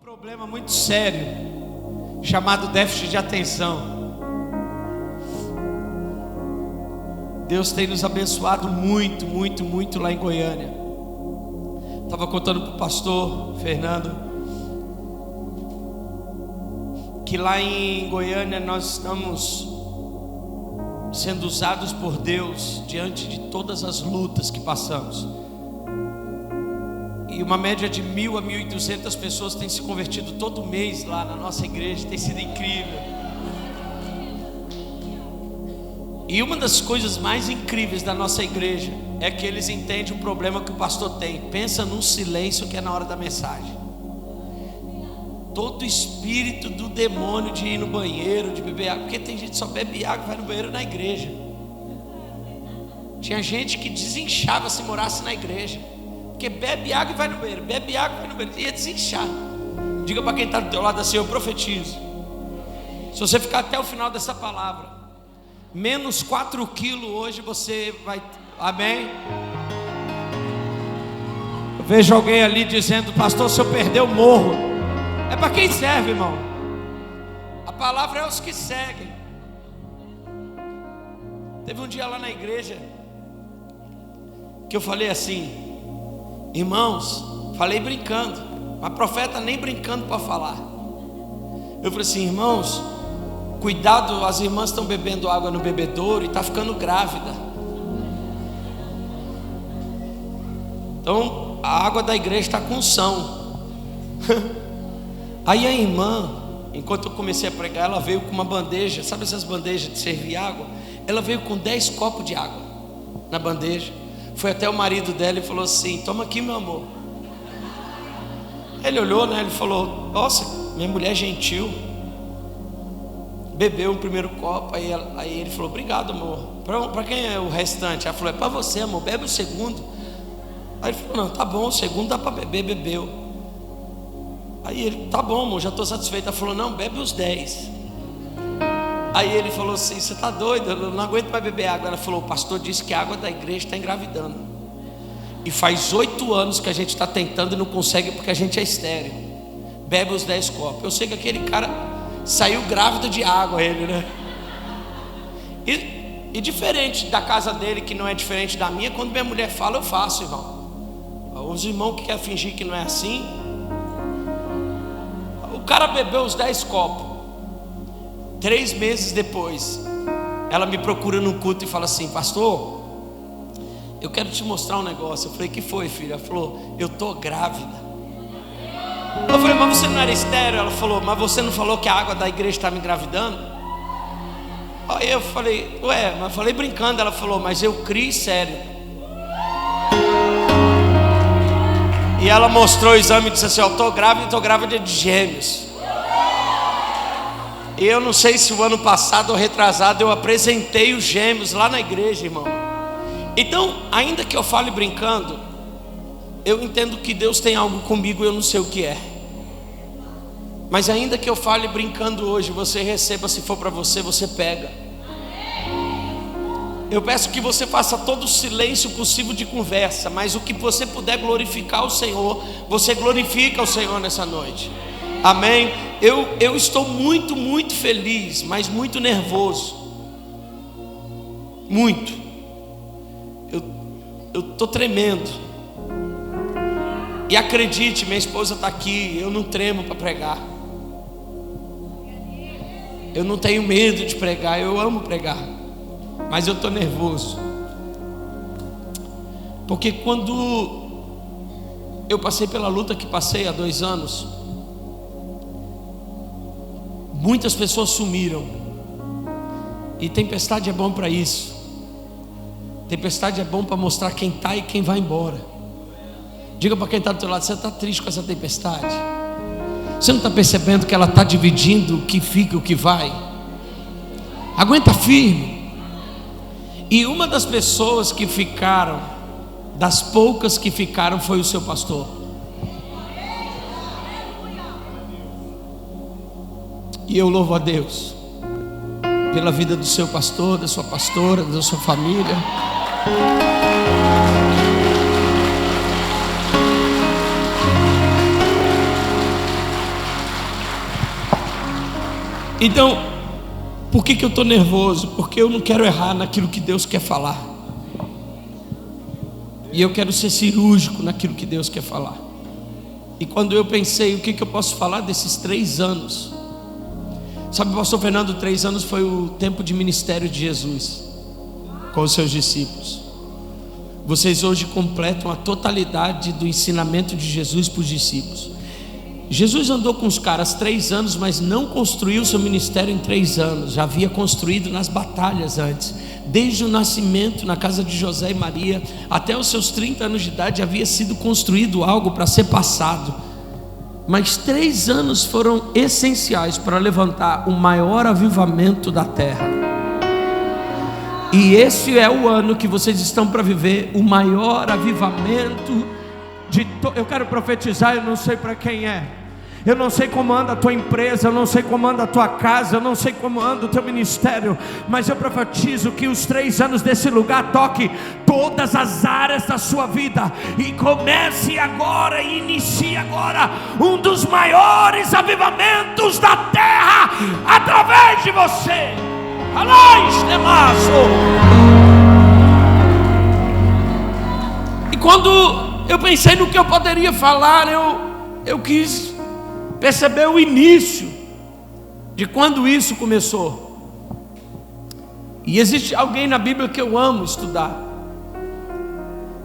problema muito sério chamado déficit de atenção. Deus tem nos abençoado muito, muito, muito lá em Goiânia. Estava contando para o pastor Fernando que lá em Goiânia nós estamos sendo usados por Deus diante de todas as lutas que passamos. E uma média de 1.000 a 1.200 pessoas têm se convertido todo mês lá na nossa igreja. Tem sido incrível. E uma das coisas mais incríveis da nossa igreja é que eles entendem o problema que o pastor tem. Pensa num silêncio que é na hora da mensagem. Todo espírito do demônio de ir no banheiro, de beber água, porque tem gente que só bebe água e vai no banheiro na igreja. Tinha gente que desinchava se morasse na igreja, porque bebe água e vai no banheiro, bebe água e vai no banheiro, ia desinchar. Diga para quem está do teu lado assim: eu profetizo, se você ficar até o final dessa palavra, menos 4 quilos hoje você vai, amém? Eu vejo alguém ali dizendo: pastor, se eu perder eu morro. É para quem serve, irmão. A palavra é os que seguem. Teve um dia lá na igreja que eu falei assim: irmãos, falei brincando, mas profeta nem brincando para falar. Eu falei assim: irmãos, cuidado, as irmãs estão bebendo água no bebedouro e está ficando grávida. Então a água da igreja está com unção. Aí a irmã, enquanto eu comecei a pregar, ela veio com uma bandeja, sabe essas bandejas de servir água? Ela veio com 10 copos de água na bandeja. Foi até o marido dela e falou assim: toma aqui, meu amor. Ele olhou, né? Ele falou: nossa, minha mulher é gentil. Bebeu o primeiro copo. Aí ele falou: obrigado, amor. Para quem é o restante? Ela falou: é para você, amor, bebe o segundo. Aí ele falou: não, tá bom, o segundo dá para beber. Bebeu. Aí ele: tá bom, amor, já estou satisfeito. Ela falou: não, bebe os 10. Aí ele falou assim: você está doido, eu não aguento mais beber água. Ela falou: o pastor disse que a água da igreja está engravidando. E faz 8 anos que a gente está tentando e não consegue porque a gente é estéril. Bebe os 10 copos. Eu sei que aquele cara saiu grávido de água, ele, né? E diferente da casa dele, que não é diferente da minha, quando minha mulher fala, eu faço, irmão. Os irmãos que querem fingir que não é assim. O cara bebeu os 10 copos. 3 meses depois, ela me procura no culto e fala assim: pastor, eu quero te mostrar um negócio. Eu falei: que foi, filha? Ela falou: eu tô grávida. Eu falei: mas você não era estéril? Ela falou: mas você não falou que a água da igreja está me engravidando? Aí eu falei: ué, mas eu falei brincando. Ela falou: mas eu criei sério. E ela mostrou o exame e disse assim: eu tô grávida de gêmeos. E eu não sei se o ano passado ou retrasado eu apresentei os gêmeos lá na igreja, irmão. Então, ainda que eu fale brincando, eu entendo que Deus tem algo comigo e eu não sei o que é. Mas ainda que eu fale brincando hoje, você receba, se for para você, você pega. Eu peço que você faça todo o silêncio possível de conversa, mas o que você puder glorificar o Senhor, você glorifica o Senhor nessa noite. Amém? Eu estou muito, muito feliz, mas muito nervoso. Muito. Eu estou tremendo. E acredite, minha esposa está aqui, eu não tremo para pregar. Eu não tenho medo de pregar, eu amo pregar. Mas eu estou nervoso. Porque quando eu passei pela luta que passei há 2 anos, muitas pessoas sumiram. E tempestade é bom para isso. Tempestade é bom para mostrar quem está e quem vai embora. Diga para quem está do teu lado: você está triste com essa tempestade? Você não está percebendo que ela está dividindo o que fica e o que vai? Aguenta firme. E uma das pessoas que ficaram, das poucas que ficaram, foi o seu pastor. E eu louvo a Deus pela vida do seu pastor, da sua pastora, da sua família. Então, por que eu estou nervoso? Porque eu não quero errar naquilo que Deus quer falar. E eu quero ser cirúrgico naquilo que Deus quer falar. E quando eu pensei, o que eu posso falar desses 3 anos? Sabe, pastor Fernando, 3 anos foi o tempo de ministério de Jesus com os seus discípulos. Vocês hoje completam a totalidade do ensinamento de Jesus para os discípulos. Jesus andou com os caras 3 anos, mas não construiu seu ministério em 3 anos. Já havia construído nas batalhas antes. Desde o nascimento na casa de José e Maria até os seus 30 anos de idade havia sido construído algo para ser passado. Mas 3 anos foram essenciais para levantar o maior avivamento da terra. E esse é o ano que vocês estão para viver o maior avivamento de eu quero profetizar, eu não sei para quem é. Eu não sei como anda a tua empresa, eu não sei como anda a tua casa, eu não sei como anda o teu ministério, mas eu profetizo que os 3 anos desse lugar toque todas as áreas da sua vida, e comece agora e inicie agora um dos maiores avivamentos da terra através de você. E quando eu pensei no que eu poderia falar, eu quis perceber o início de quando isso começou. E existe alguém na Bíblia que eu amo estudar,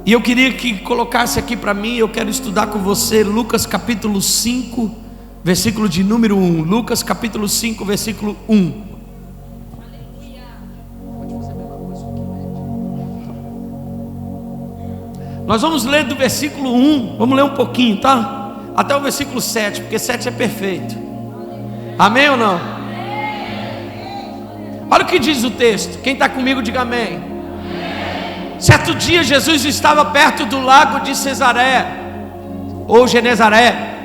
e eu queria que colocasse aqui para mim. Eu quero estudar com você Lucas capítulo 5, versículo de número 1. Lucas capítulo 5, versículo 1. Nós vamos ler do versículo 1, vamos ler um pouquinho, tá? Até o versículo 7, porque 7 é perfeito. Amém ou não? Olha o que diz o texto. Quem está comigo, diga amém. Certo dia Jesus estava perto do lago de Cesaré, ou Genezaré,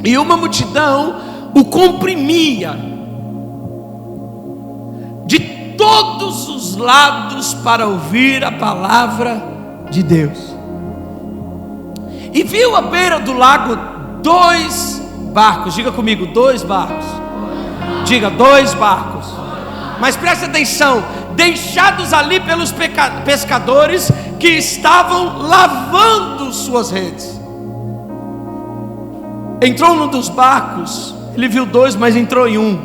e uma multidão o comprimia de todos os lados para ouvir a palavra de Deus. E viu à beira do lago 2 barcos. Diga comigo, 2 barcos. Diga, 2 barcos. Mas preste atenção, deixados ali pelos pescadores que estavam lavando suas redes. Entrou num dos barcos, ele viu 2, mas entrou em um.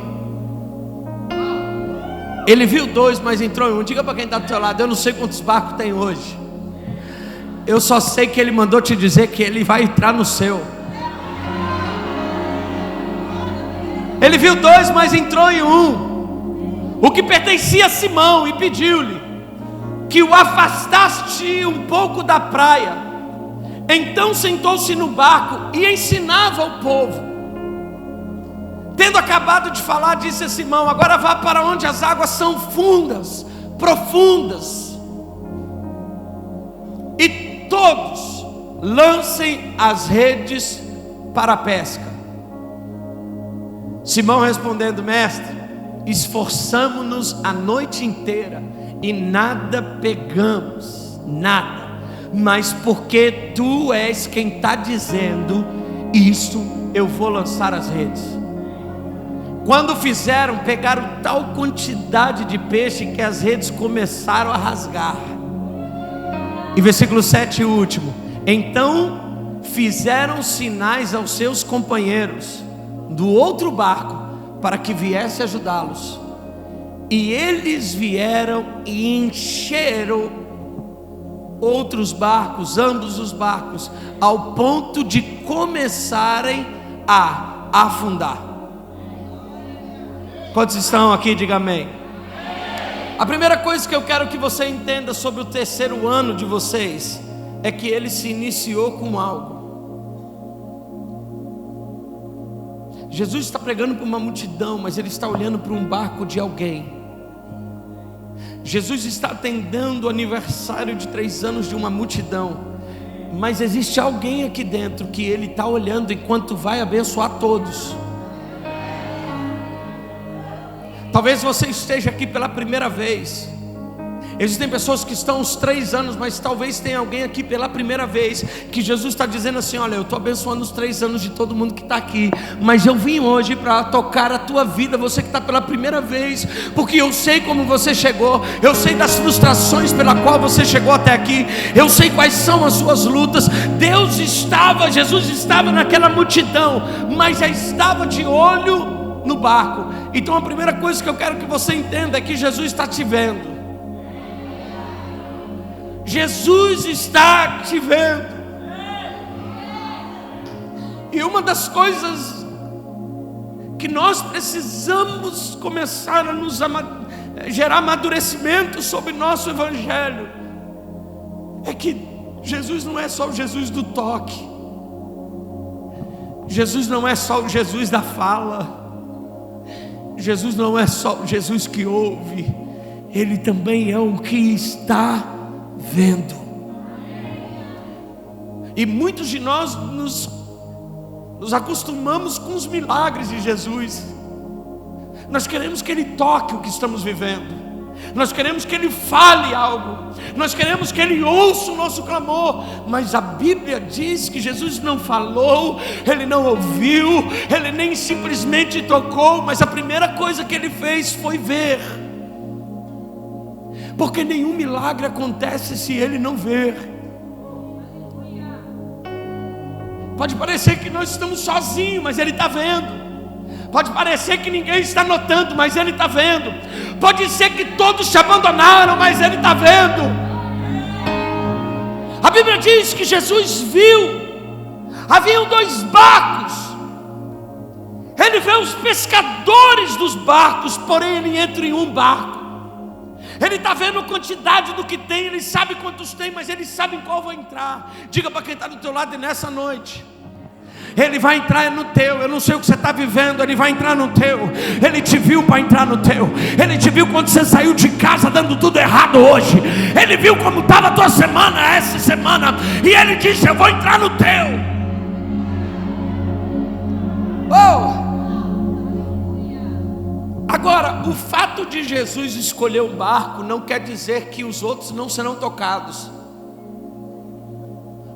Ele viu 2, mas entrou em um. Diga para quem está do seu lado, eu não sei quantos barcos tem hoje. Eu só sei que ele mandou te dizer que ele vai entrar no seu. Ele viu 2, mas entrou em um, o que pertencia a Simão, e pediu-lhe que o afastasse um pouco da praia. Então sentou-se no barco e ensinava o povo. Tendo acabado de falar, disse a Simão: agora vá para onde as águas são fundas, profundas, e todos lancem as redes para a pesca. Simão respondendo: mestre, esforçamo-nos a noite inteira e nada pegamos, nada. Mas porque tu és quem está dizendo isso, eu vou lançar as redes. Quando fizeram, pegaram tal quantidade de peixe que as redes começaram a rasgar. E versículo 7, último: então fizeram sinais aos seus companheiros do outro barco para que viesse ajudá-los. E eles vieram e encheram outros barcos, ambos os barcos, ao ponto de começarem a afundar. Quantos estão aqui? Diga amém. A primeira coisa que eu quero que você entenda sobre o 3º ano de vocês é que ele se iniciou com algo. Jesus está pregando para uma multidão, mas ele está olhando para um barco de alguém. Jesus está atendendo o aniversário de 3 anos de uma multidão, mas existe alguém aqui dentro que ele está olhando enquanto vai abençoar todos. Talvez você esteja aqui pela primeira vez, Existem pessoas que estão uns 3 anos, mas talvez tenha alguém aqui pela primeira vez, que Jesus está dizendo assim: olha, eu estou abençoando os 3 anos de todo mundo que está aqui, mas eu vim hoje para tocar a tua vida, você que está pela primeira vez, porque eu sei como você chegou, eu sei das frustrações pela qual você chegou até aqui, eu sei quais são as suas lutas. Jesus estava naquela multidão, mas já estava de olho no barco. Então a primeira coisa que eu quero que você entenda é que Jesus está te vendo. Jesus está te vendo. E uma das coisas que nós precisamos começar a gerar amadurecimento sobre nosso evangelho é que Jesus não é só o Jesus do toque, Jesus não é só o Jesus da fala, Jesus não é só o Jesus que ouve, Ele também é o que está vendo. E muitos de nós nos acostumamos com os milagres de Jesus. Nós queremos que Ele toque o que estamos vivendo, nós queremos que Ele fale algo, nós queremos que Ele ouça o nosso clamor. Mas a Bíblia diz que Jesus não falou, Ele não ouviu, Ele nem simplesmente tocou, mas a primeira coisa que Ele fez foi ver. Porque nenhum milagre acontece se Ele não ver. Pode parecer que nós estamos sozinhos, mas Ele está vendo. Pode parecer que ninguém está notando, mas Ele está vendo. Pode ser que todos te abandonaram, mas Ele está vendo. A Bíblia diz que Jesus viu, haviam 2 barcos. Ele vê os pescadores dos barcos, porém Ele entra em um barco. Ele está vendo a quantidade do que tem, Ele sabe quantos tem, mas Ele sabe em qual vai entrar. Diga para quem está do teu lado: e nessa noite Ele vai entrar no teu. Eu não sei o que você está vivendo, Ele vai entrar no teu. Ele te viu para entrar no teu. Ele te viu quando você saiu de casa dando tudo errado hoje. Ele viu como estava a tua semana, essa semana, e Ele disse: eu vou entrar no teu. Oh! Agora, o fato de Jesus escolher um barco não quer dizer que os outros não serão tocados.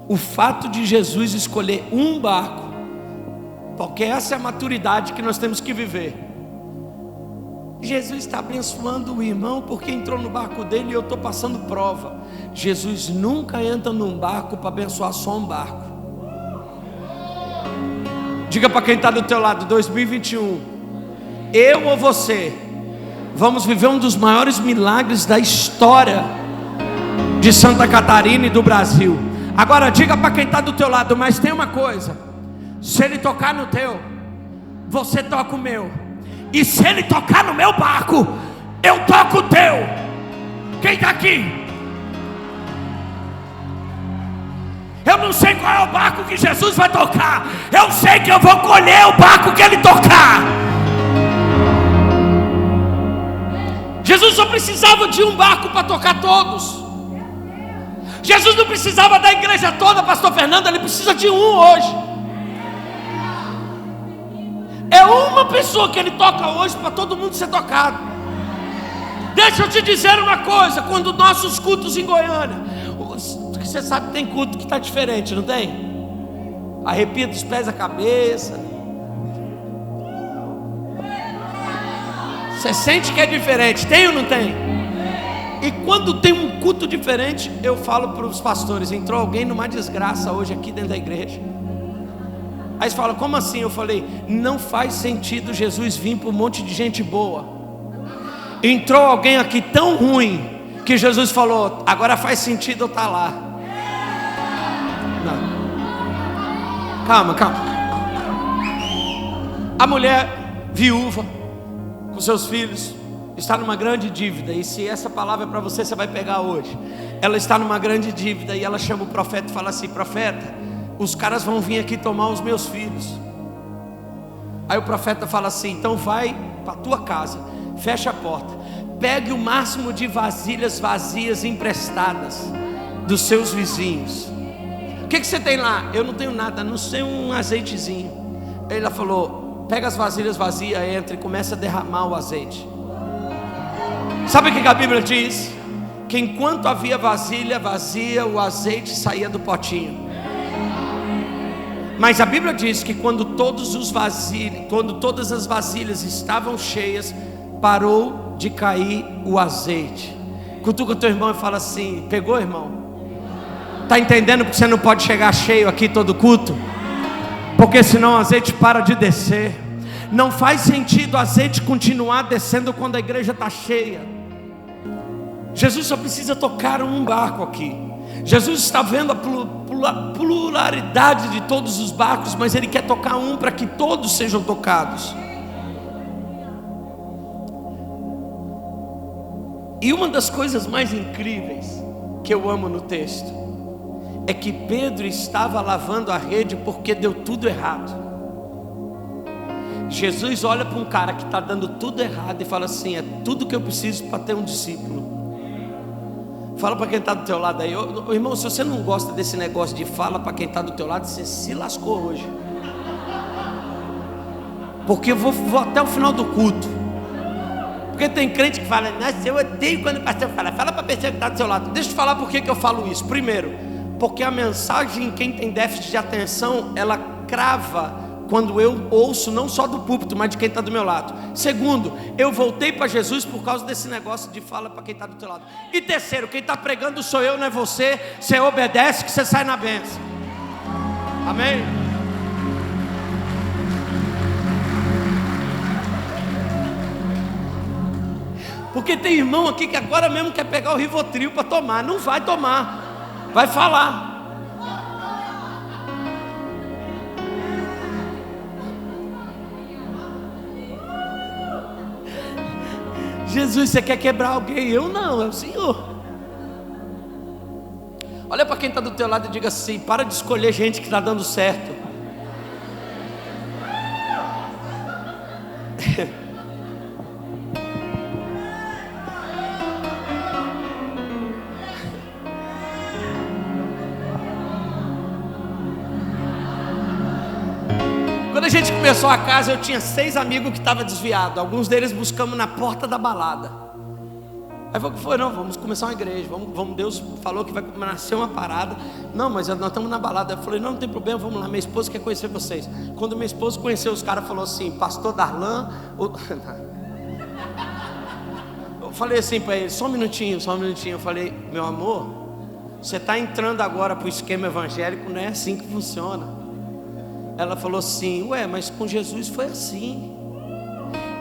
O fato de Jesus escolher um barco, porque essa é a maturidade que nós temos que viver. Jesus está abençoando o irmão porque entrou no barco dele e eu estou passando prova. Jesus nunca entra num barco para abençoar só um barco. Diga para quem está do teu lado: 2021, eu ou você vamos viver um dos maiores milagres da história de Santa Catarina e do Brasil. Agora diga para quem está do teu lado: mas tem uma coisa, se Ele tocar no teu, você toca o meu. E se Ele tocar no meu barco, eu toco o teu. Quem está aqui? Eu não sei qual é o barco que Jesus vai tocar, eu sei que eu vou colher o barco que Ele tocar. Jesus só precisava de um barco para tocar todos. Jesus não precisava da igreja toda, pastor Fernando, Ele precisa de um hoje. É uma pessoa que Ele toca hoje para todo mundo ser tocado. Deixa eu te dizer uma coisa: quando nossos cultos em Goiânia, você sabe que tem culto que está diferente, não tem? Arrepia dos pés à cabeça. Você sente que é diferente, tem ou não tem? E quando tem um culto diferente, eu falo para os pastores: entrou alguém numa desgraça hoje aqui dentro da igreja. Aí eles falam: como assim? Eu falei: não faz sentido Jesus vir para um monte de gente boa. Entrou alguém aqui tão ruim que Jesus falou: agora faz sentido eu estar lá. Não. Calma. A mulher viúva com seus filhos está numa grande dívida. E se essa palavra é para você, você vai pegar hoje. Ela está numa grande dívida e ela chama o profeta e fala assim: profeta, os caras vão vir aqui tomar os meus filhos. Aí o profeta fala assim: então vai para a tua casa, fecha a porta, pegue o máximo de vasilhas vazias emprestadas dos seus vizinhos. O que você tem lá? Eu não tenho nada, a não ser um azeitezinho. Aí ela falou: pega as vasilhas vazias, entra e começa a derramar o azeite. Sabe o que a Bíblia diz? que enquanto havia vasilha vazia, o azeite saía do potinho. Mas a Bíblia diz que quando todas as vasilhas estavam cheias, parou de cair o azeite. Cutuca o teu irmão e fala assim: pegou, irmão? Está entendendo porque você não pode chegar cheio aqui todo culto? Porque senão o azeite para de descer. Não faz sentido o azeite continuar descendo quando a igreja está cheia. Jesus só precisa tocar um barco aqui. Jesus está vendo a pluralidade de todos os barcos, mas Ele quer tocar um para que todos sejam tocados. E uma das coisas mais incríveis que eu amo no texto é que Pedro estava lavando a rede porque deu tudo errado. Jesus olha para um cara que está dando tudo errado e fala assim: é tudo que eu preciso para ter um discípulo. Fala para quem está do teu lado aí, irmão, se você não gosta desse negócio de fala para quem está do teu lado, você se lascou hoje. Porque eu vou até o final do culto. Porque tem crente que fala: nossa, eu odeio quando o pastor fala para a pessoa que está do seu lado. Deixa eu te falar por que eu falo isso. Primeiro, porque a mensagem, quem tem déficit de atenção, ela crava quando eu ouço, não só do púlpito, mas de quem está do meu lado. Segundo, eu voltei para Jesus por causa desse negócio de fala para quem está do teu lado. E terceiro, quem está pregando sou eu, não é você. Você obedece que você sai na bênção. Amém? Porque tem irmão aqui que agora mesmo quer pegar o Rivotril para tomar. Não vai tomar, vai falar. Jesus, você quer quebrar alguém? Eu não, é o Senhor. Olha para quem está do teu lado e diga assim: para de escolher gente que está dando certo. Quando a gente começou a casa, eu tinha 6 amigos que estavam desviados. Alguns deles buscamos na porta da balada. Aí foi, não, vamos começar uma igreja, vamos, Deus falou que vai nascer uma parada. Não, mas nós estamos na balada. Eu falei: não tem problema, vamos lá, minha esposa quer conhecer vocês. Quando minha esposa conheceu os caras, falou assim: pastor Darlan. Eu falei assim para ele: só um minutinho. Eu falei: meu amor, você está entrando agora para o esquema evangélico, não é assim que funciona. Ela falou assim: ué, mas com Jesus foi assim.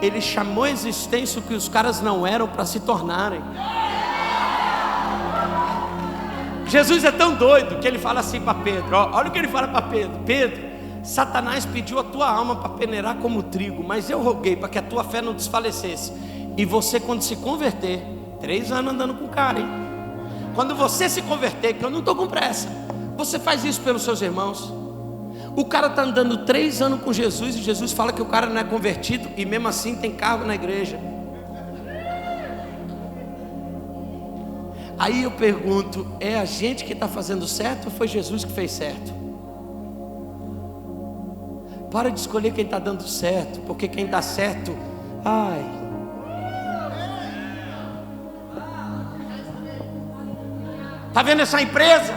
Ele chamou a existência o que os caras não eram para se tornarem. Jesus é tão doido que ele fala assim para Pedro, olha o que ele fala para Pedro: Pedro, Satanás pediu a tua alma para peneirar como trigo, mas eu roguei para que a tua fé não desfalecesse. E você, quando se converter, 3 anos andando com o cara, hein? Quando você se converter, que eu não estou com pressa, você faz isso pelos seus irmãos. O cara está andando 3 anos com Jesus e Jesus fala que o cara não é convertido e mesmo assim tem cargo na igreja. Aí eu pergunto: é a gente que está fazendo certo ou foi Jesus que fez certo? Para de escolher quem está dando certo, porque quem dá certo, ai. Tá vendo essa empresa?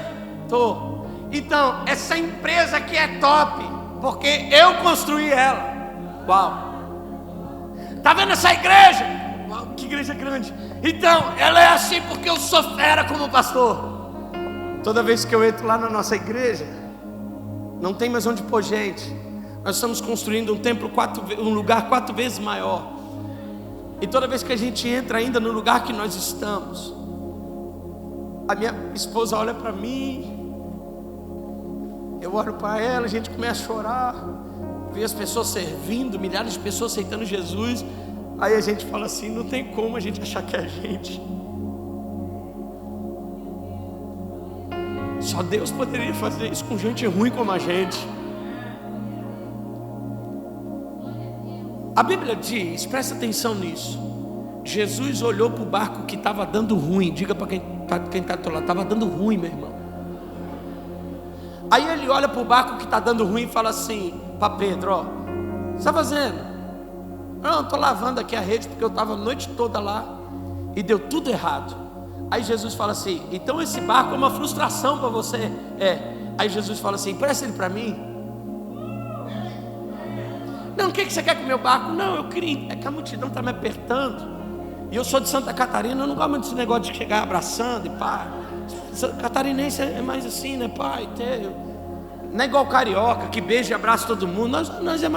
Tô. Então, essa empresa aqui é top, porque eu construí ela. Uau. Tá vendo essa igreja? Uau, que igreja grande. Então, ela é assim porque eu sou fera como pastor. Toda vez que eu entro lá na nossa igreja, não tem mais onde pôr gente. Nós estamos construindo um templo um lugar 4 vezes maior. E toda vez que a gente entra ainda no lugar que nós estamos, a minha esposa olha para mim, eu olho para ela, a gente começa a chorar, vê as pessoas servindo, milhares de pessoas aceitando Jesus. Aí a gente fala assim: não tem como a gente achar que é a gente. Só Deus poderia fazer isso com gente ruim como a gente. A Bíblia diz, presta atenção nisso: Jesus olhou para o barco que estava dando ruim. Diga para quem está do lado: estava dando ruim, meu irmão. Aí ele olha para o barco que está dando ruim e fala assim para Pedro: ó, o que você está fazendo? Não, estou lavando aqui a rede porque eu estava a noite toda lá e deu tudo errado. Aí Jesus fala assim: então esse barco é uma frustração para você. Aí Jesus fala assim: empresta ele para mim. Não, o que você quer com o meu barco? Não, eu queria, é que a multidão está me apertando. E eu sou de Santa Catarina, eu não gosto muito desse negócio de chegar abraçando e pá. Catarinense é mais assim, né, pai? Não é igual carioca, que beija e abraça todo mundo. Nós é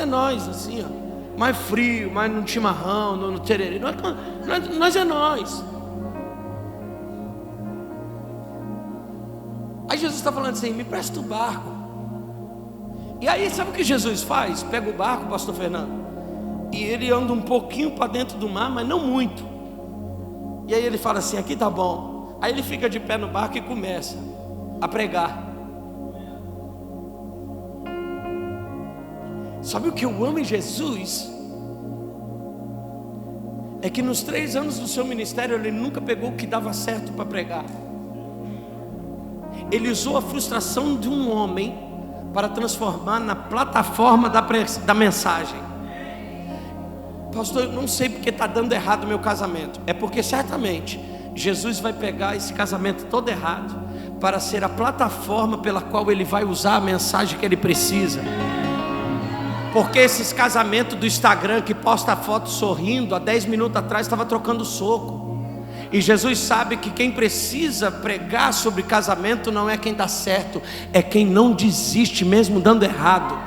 nós, assim, ó. Mais frio, mais no chimarrão, no tererê. Nós é nós. Aí Jesus está falando assim: me presta o barco. E aí, sabe o que Jesus faz? Pega o barco, pastor Fernando, e ele anda um pouquinho para dentro do mar, mas não muito. E aí ele fala assim: aqui tá bom. Aí ele fica de pé no barco e começa a pregar. Sabe o que eu amo em Jesus? É que nos 3 anos do seu ministério ele nunca pegou o que dava certo para pregar. Ele usou a frustração de um homem para transformar na plataforma da mensagem. Pastor, eu não sei porque está dando errado o meu casamento. É porque certamente Jesus vai pegar esse casamento todo errado para ser a plataforma pela qual ele vai usar a mensagem que ele precisa. Porque esses casamentos do Instagram que posta foto sorrindo, há 10 minutos atrás estava trocando soco. E Jesus sabe que quem precisa pregar sobre casamento não é quem dá certo, é quem não desiste mesmo dando errado.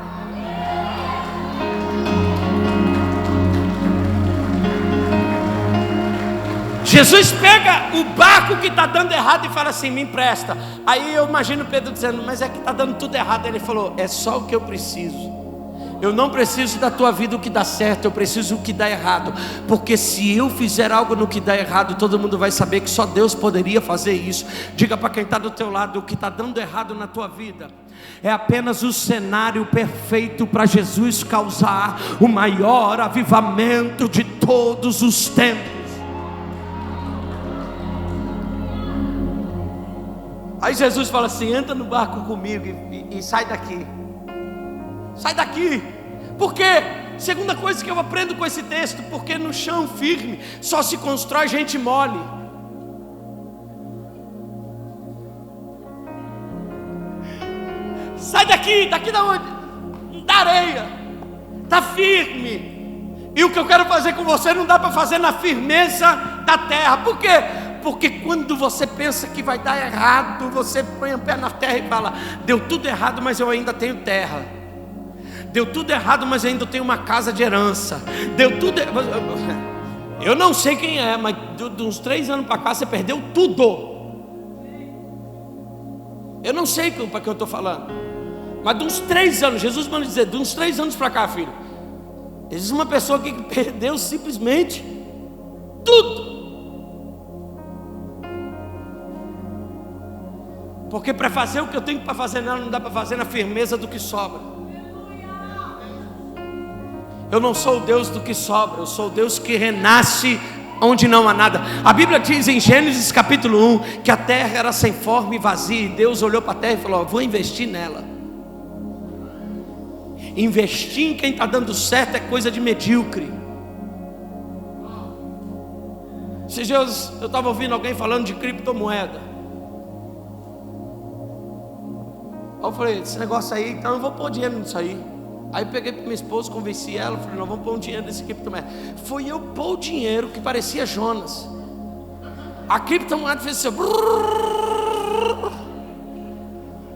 Jesus pega o barco que está dando errado e fala assim: me empresta. Aí eu imagino Pedro dizendo: mas é que está dando tudo errado. Ele falou: é só o que eu preciso. Eu não preciso da tua vida o que dá certo, eu preciso o que dá errado. Porque se eu fizer algo no que dá errado, todo mundo vai saber que só Deus poderia fazer isso. Diga para quem está do teu lado: o que está dando errado na tua vida é apenas o cenário perfeito para Jesus causar o maior avivamento de todos os tempos. Aí Jesus fala assim: entra no barco comigo e sai daqui. Sai daqui. Por quê? Segunda coisa que eu aprendo com esse texto: porque no chão firme só se constrói gente mole. Sai daqui. Daqui da onde? Da areia. Tá firme. E o que eu quero fazer com você não dá para fazer na firmeza da terra. Por quê? Porque quando você pensa que vai dar errado, você põe o pé na terra e fala: deu tudo errado, mas eu ainda tenho terra. Deu tudo errado, mas ainda tenho uma casa de herança. Deu tudo. Eu não sei quem é, mas de uns 3 anos para cá você perdeu tudo. Eu não sei para que eu estou falando, mas de uns 3 anos, Jesus manda dizer, de uns 3 anos para cá, filho, existe uma pessoa que perdeu simplesmente tudo. Porque para fazer o que eu tenho para fazer nela, não dá para fazer na firmeza do que sobra. Eu não sou o Deus do que sobra, eu sou o Deus que renasce onde não há nada. A Bíblia diz em Gênesis capítulo 1 que a terra era sem forma e vazia, e Deus olhou para a terra e falou: vou investir nela. Investir em quem está dando certo é coisa de medíocre. Esses dias eu estava ouvindo alguém falando de criptomoeda. Aí eu falei: esse negócio aí, então eu vou pôr dinheiro nisso aí. Aí eu peguei para minha esposa, convenci ela, falei: nós vamos pôr um dinheiro nesse criptomoeda. Foi eu pôr o dinheiro que parecia Jonas. A criptomoeda fez assim.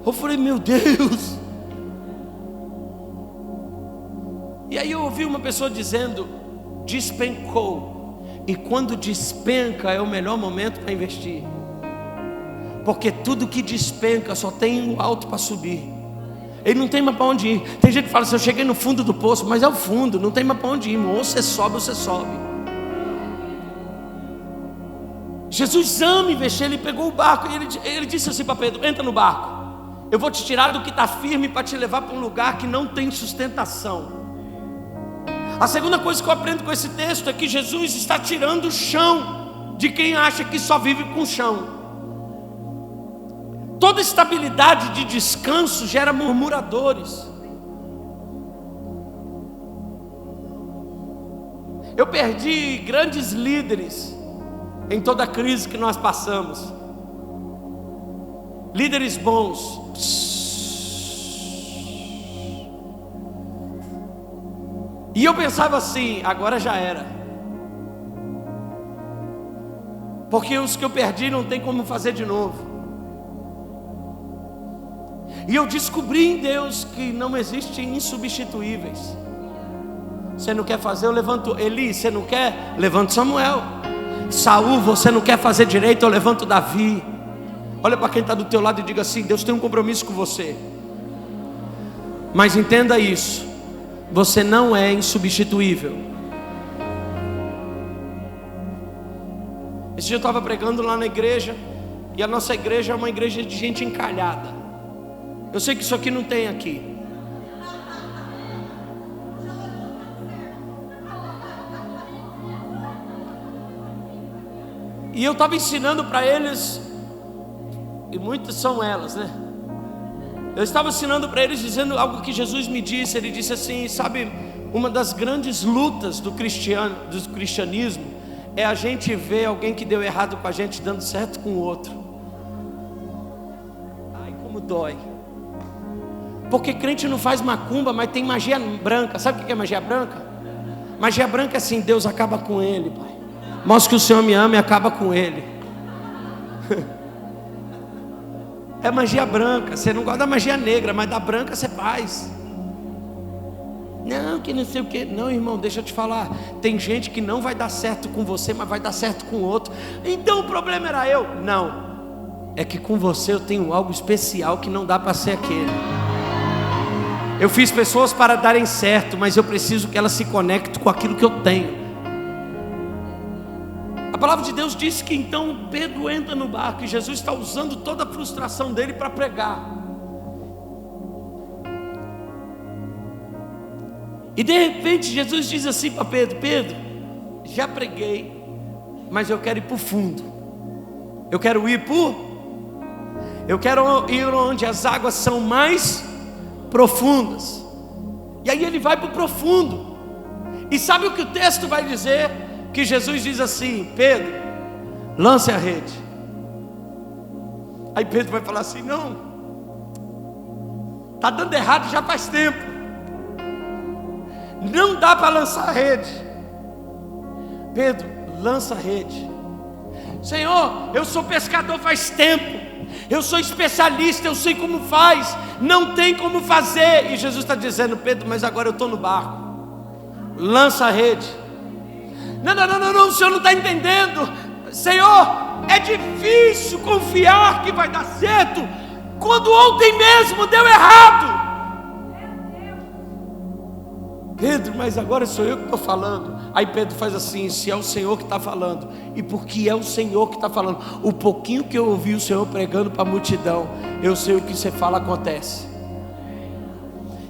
Eu falei: meu Deus. E aí eu ouvi uma pessoa dizendo: despencou. E quando despenca é o melhor momento para investir. Porque tudo que despenca só tem o alto para subir. Ele não tem mais para onde ir. Tem gente que fala assim: eu cheguei no fundo do poço. Mas é o fundo, não tem mais para onde ir, irmão. Ou você sobe ou você sobe. Jesus ama investir. Ele pegou o barco e ele disse assim para Pedro: entra no barco, eu vou te tirar do que está firme para te levar para um lugar que não tem sustentação. A segunda coisa que eu aprendo com esse texto é que Jesus está tirando o chão de quem acha que só vive com chão. Toda estabilidade de descanso gera murmuradores. Eu perdi grandes líderes em toda crise que nós passamos. Líderes bons. E eu pensava assim, agora já era. Porque os que eu perdi não tem como fazer de novo. E eu descobri em Deus que não existem insubstituíveis. Você não quer fazer, eu levanto Eli. Você não quer, levanto Samuel. Saul, você não quer fazer direito, eu levanto Davi. Olha para quem está do teu lado e diga assim: Deus tem um compromisso com você. Mas entenda isso, você não é insubstituível. Esse dia eu estava pregando lá na igreja, e a nossa igreja é uma igreja de gente encalhada. Eu sei que isso aqui não tem aqui. E eu estava ensinando para eles, e muitas são elas, né? Eu estava ensinando para eles, dizendo algo que Jesus me disse. Ele disse assim: sabe, uma das grandes lutas do cristianismo é a gente ver alguém que deu errado com a gente dando certo com o outro. Ai, como dói. Porque crente não faz macumba, mas tem magia branca. Sabe o que é magia branca? Magia branca é assim: Deus acaba com ele, Pai. Mostra que o Senhor me ama e acaba com ele. É magia branca. Você não gosta da magia negra, mas da branca você faz. Não, que não sei o que. Não, irmão, deixa eu te falar. Tem gente que não vai dar certo com você, mas vai dar certo com o outro. Então o problema era eu? Não. É que com você eu tenho algo especial que não dá para ser aquele. Eu fiz pessoas para darem certo, mas eu preciso que elas se conectem com aquilo que eu tenho. A palavra de Deus diz que então Pedro entra no barco e Jesus está usando toda a frustração dele para pregar. E de repente Jesus diz assim para Pedro: Pedro, já preguei, mas eu quero ir para o fundo. Eu quero ir onde as águas são mais profundas. E aí ele vai para o profundo. E sabe o que o texto vai dizer? Que Jesus diz assim: Pedro, lance a rede. Aí Pedro vai falar assim: não, está dando errado já faz tempo, não dá para lançar a rede. Pedro, lança a rede. Senhor, eu sou pescador faz tempo, eu sou especialista, eu sei como faz, não tem como fazer. E Jesus está dizendo: Pedro, mas agora eu estou no barco, lança a rede. Não, o senhor não está entendendo. Senhor, é difícil confiar que vai dar certo quando ontem mesmo deu errado. Pedro, mas agora sou eu que estou falando. Aí Pedro faz assim: se é o Senhor que está falando, e porque é o Senhor que está falando, o pouquinho que eu ouvi o Senhor pregando para a multidão, eu sei o que você fala acontece.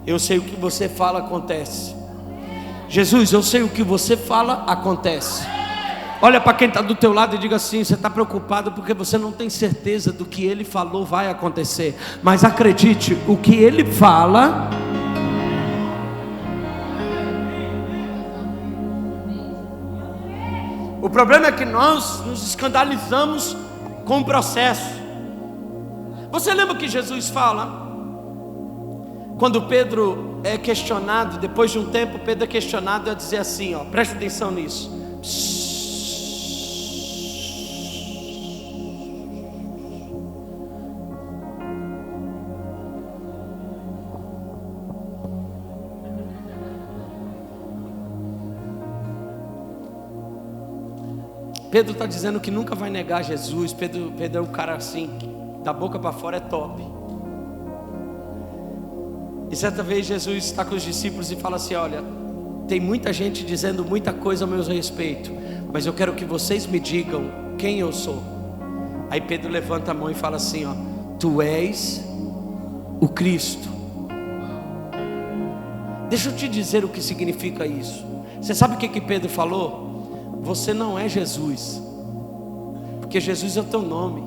Eu sei o que você fala acontece. Jesus, eu sei o que você fala acontece. Olha para quem está do teu lado e diga assim: você está preocupado porque você não tem certeza do que ele falou vai acontecer. Mas acredite, o que ele fala. O problema é que nós nos escandalizamos com o processo. Você lembra que Jesus fala? Quando Pedro é questionado, depois de um tempo Pedro é questionado a dizer assim, ó, presta atenção nisso. Pedro está dizendo que nunca vai negar Jesus. Pedro é um cara assim, da boca para fora é top. E certa vez Jesus está com os discípulos e fala assim: olha, tem muita gente dizendo muita coisa a meu respeito, mas eu quero que vocês me digam quem eu sou. Aí Pedro levanta a mão e fala assim, ó: tu és o Cristo. Deixa eu te dizer o que significa isso. Você sabe o que Pedro falou? Você não é Jesus, porque Jesus é o teu nome.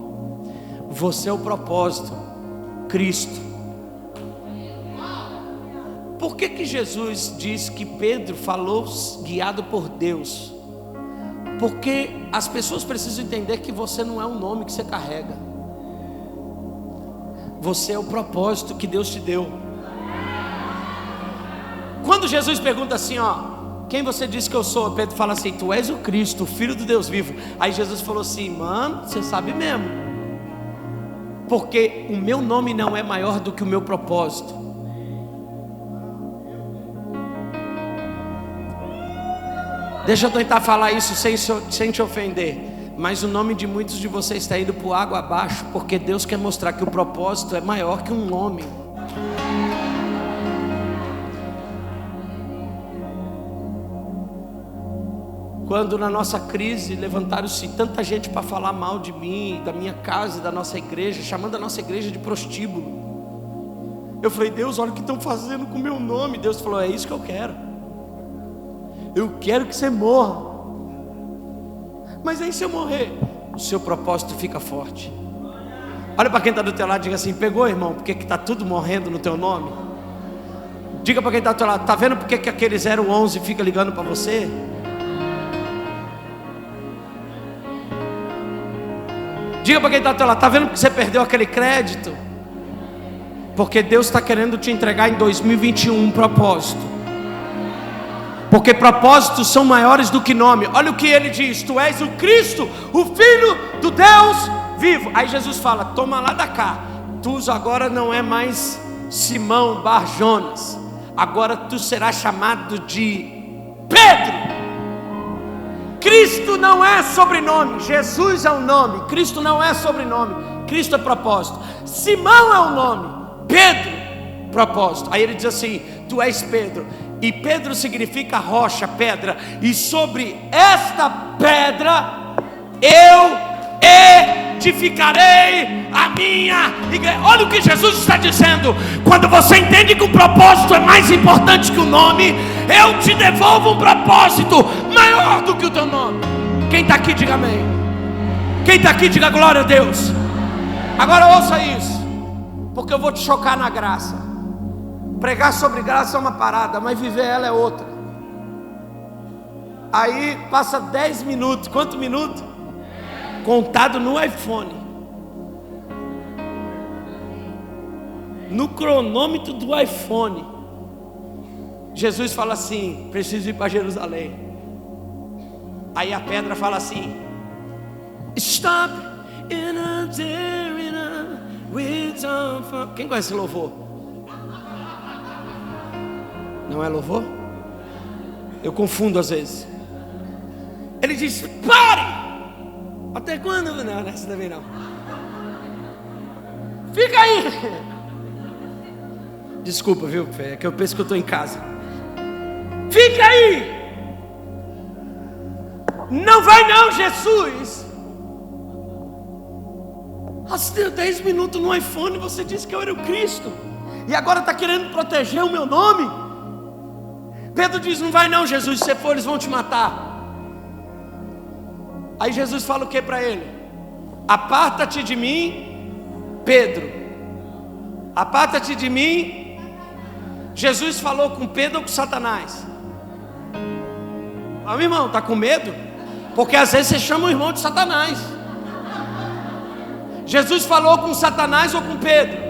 Você é o propósito, Cristo. Por que Jesus diz que Pedro falou guiado por Deus? Porque as pessoas precisam entender que você não é um nome que você carrega. Você é o propósito que Deus te deu. Quando Jesus pergunta assim, quem você disse que eu sou? Pedro fala assim, tu és o Cristo, o Filho do Deus vivo. Aí Jesus falou assim, mano, você sabe mesmo. Porque o meu nome não é maior do que o meu propósito. Deixa eu tentar falar isso sem te ofender. Mas o nome de muitos de vocês está indo por água abaixo, porque Deus quer mostrar que o propósito é maior que um nome. Quando na nossa crise levantaram-se tanta gente para falar mal de mim, da minha casa, da nossa igreja, chamando a nossa igreja de prostíbulo, eu falei, Deus, olha o que estão fazendo com o meu nome. Deus falou, é isso que eu quero. Eu quero que você morra. Mas aí se eu morrer, o seu propósito fica forte. Olha para quem está do teu lado e diga assim, pegou, irmão, porque que está tudo morrendo no teu nome? Diga para quem está do teu lado, está vendo porque que aquele 011 fica ligando para você? Diga para quem está do teu lado, está vendo porque você perdeu aquele crédito? Porque Deus está querendo te entregar em 2021 um propósito. Porque propósitos são maiores do que nome. Olha o que ele diz, tu és o Cristo, o Filho do Deus vivo. Aí Jesus fala, toma lá da cá. Tu agora não é mais Simão Bar-Jonas. Agora tu serás chamado de Pedro. Cristo não é sobrenome, Jesus é o nome. Cristo não é sobrenome, Cristo é propósito. Simão é o nome, Pedro, propósito. Aí ele diz assim, tu és Pedro. E Pedro significa rocha, pedra. E sobre esta pedra eu edificarei a minha igreja. Olha o que Jesus está dizendo. Quando você entende que o propósito é mais importante que o nome, eu te devolvo um propósito maior do que o teu nome. Quem está aqui diga amém. Quem está aqui diga glória a Deus. Agora ouça isso, porque eu vou te chocar na graça. Pregar sobre graça é uma parada, mas viver ela é outra. Aí passa 10 minutos. Quanto minuto? Contado no iPhone, no cronômetro do iPhone. Jesus fala assim, preciso ir para Jerusalém. Aí a pedra fala assim, stop in a with some... Quem conhece esse louvor? Não é louvor? Eu confundo às vezes. Ele diz, pare! Até quando? Não, nessa também não. Fica aí! Desculpa, viu? É que eu penso que eu estou em casa. Fica aí! Não vai não, Jesus! Há 10 minutos no iPhone você disse que eu era o Cristo. E agora está querendo proteger o meu nome? Pedro diz, não vai não, Jesus, se você for eles vão te matar. Aí Jesus fala o que para ele? Aparta-te de mim, Pedro. Aparta-te de mim. Jesus falou com Pedro ou com Satanás? Meu irmão, está com medo? Porque às vezes você chama o irmão de Satanás. Jesus falou com Satanás ou com Pedro?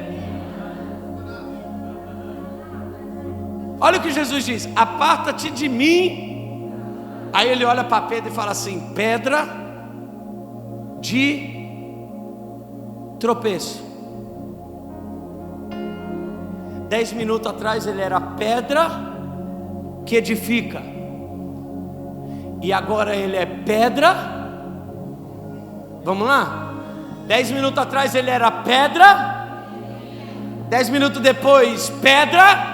Olha o que Jesus diz, aparta-te de mim. Aí ele olha para Pedro e fala assim, pedra de tropeço. 10 minutos atrás ele era pedra que edifica. E agora ele é pedra. Vamos lá? 10 minutos atrás ele era pedra. 10 minutos depois, pedra.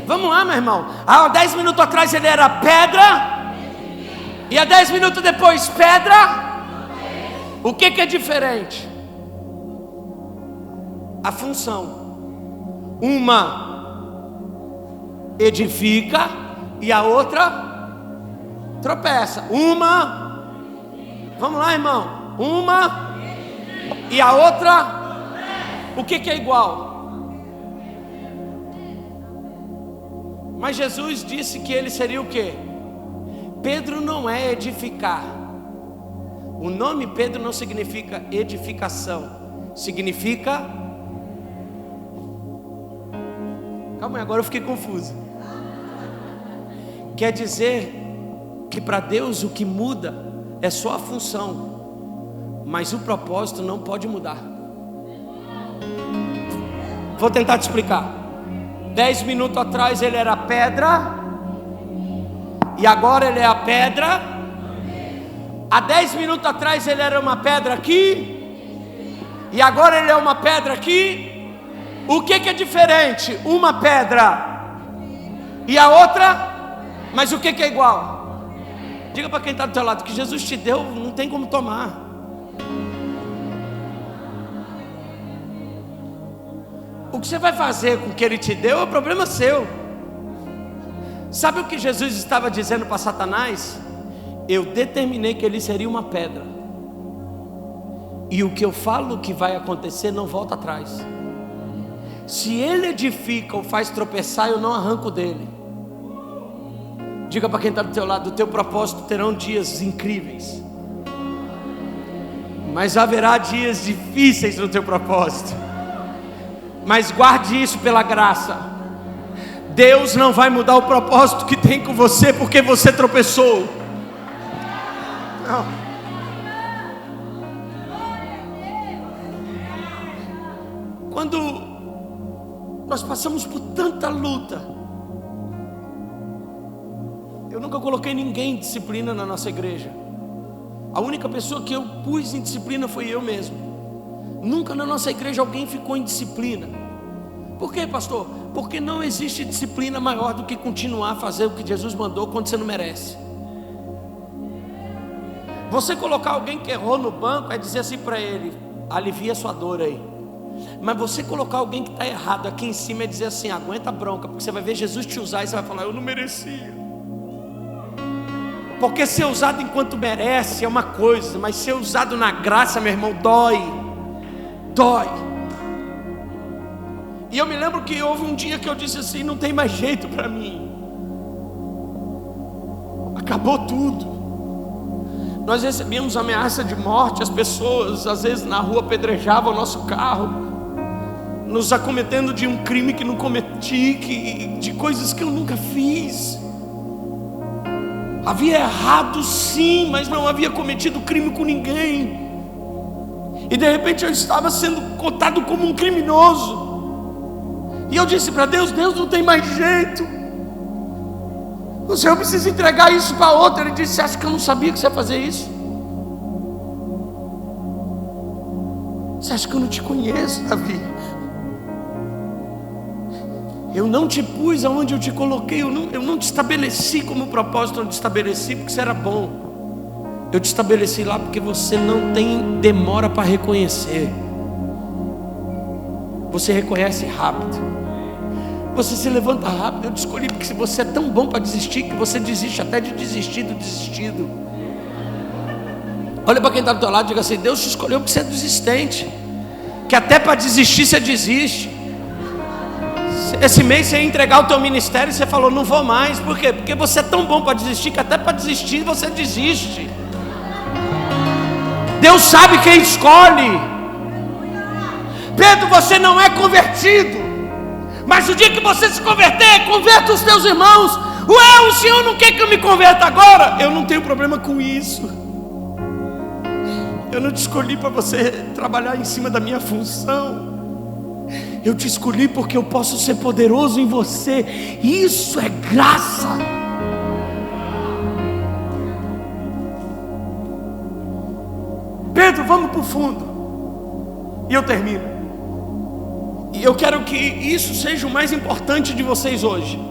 Vamos lá, meu irmão. Há 10 minutos atrás ele era pedra. E há 10 minutos depois, pedra. O que é diferente? A função. Uma edifica e a outra tropeça. Uma, vamos lá, irmão. Uma e a outra. O que é igual? Mas Jesus disse que ele seria o quê? Pedro não é edificar. O nome Pedro não significa edificação, significa... Calma aí, agora eu fiquei confuso. Quer dizer que para Deus o que muda é só a função, mas o propósito não pode mudar. Vou tentar te explicar. 10 minutos atrás ele era pedra, e agora ele é a pedra. Há 10 minutos atrás ele era uma pedra aqui, e agora ele é uma pedra aqui. O que é diferente? Uma pedra e a outra, mas o que é igual? Diga para quem está do teu lado que Jesus te deu, não tem como tomar. O que você vai fazer com o que Ele te deu é o problema seu. Sabe o que Jesus estava dizendo para Satanás? Eu determinei que ele seria uma pedra, e o que eu falo que vai acontecer não volta atrás. Se ele edifica ou faz tropeçar, eu não arranco dele. Diga para quem está do teu lado: o teu propósito terão dias incríveis, mas haverá dias difíceis no teu propósito. Mas guarde isso pela graça. Deus não vai mudar o propósito que tem com você porque você tropeçou. Não. Quando nós passamos por tanta luta, eu nunca coloquei ninguém em disciplina na nossa igreja. A única pessoa que eu pus em disciplina foi eu mesmo. Nunca na nossa igreja alguém ficou em disciplina. Por quê, pastor? Porque não existe disciplina maior do que continuar a fazer o que Jesus mandou quando você não merece. Você colocar alguém que errou no banco é dizer assim para ele: alivia a sua dor aí. Mas você colocar alguém que está errado aqui em cima é dizer assim: aguenta a bronca, porque você vai ver Jesus te usar e você vai falar: eu não merecia. Porque ser usado enquanto merece é uma coisa, mas ser usado na graça, meu irmão, dói. E eu me lembro que houve um dia que eu disse assim: não tem mais jeito para mim, acabou tudo. Nós recebíamos ameaça de morte, as pessoas às vezes na rua apedrejavam o nosso carro, nos acometendo de um crime que não cometi, de coisas que eu nunca fiz. Havia errado sim, mas não havia cometido crime com ninguém. E de repente eu estava sendo contado como um criminoso. E eu disse para Deus: Deus, não tem mais jeito, o Senhor precisa entregar isso para outro. Ele disse: você acha que eu não sabia que você ia fazer isso? Você acha que eu não te conheço, Davi? Eu não te pus aonde eu te coloquei, eu não te estabeleci como propósito onde te estabeleci porque você era bom. Eu te estabeleci lá porque você não tem demora para reconhecer. Você reconhece rápido, você se levanta rápido. Eu te escolhi porque se você é tão bom para desistir que você desiste até de desistir do desistido. Olha para quem está do teu lado e diga assim: Deus te escolheu porque você é desistente, que até para desistir você desiste. Esse mês você ia entregar o teu ministério e você falou: não vou mais. Por quê? Porque você é tão bom para desistir que até para desistir você desiste. Deus sabe quem escolhe. Pedro, você não é convertido, mas o dia que você se converter, converta os teus irmãos. Ué, o Senhor não quer que eu me converta agora? Eu não tenho problema com isso. Eu não te escolhi para você trabalhar em cima da minha função. Eu te escolhi porque eu posso ser poderoso em você. Isso é graça. Pedro, vamos para o fundo. E eu termino. E eu quero que isso seja o mais importante de vocês hoje.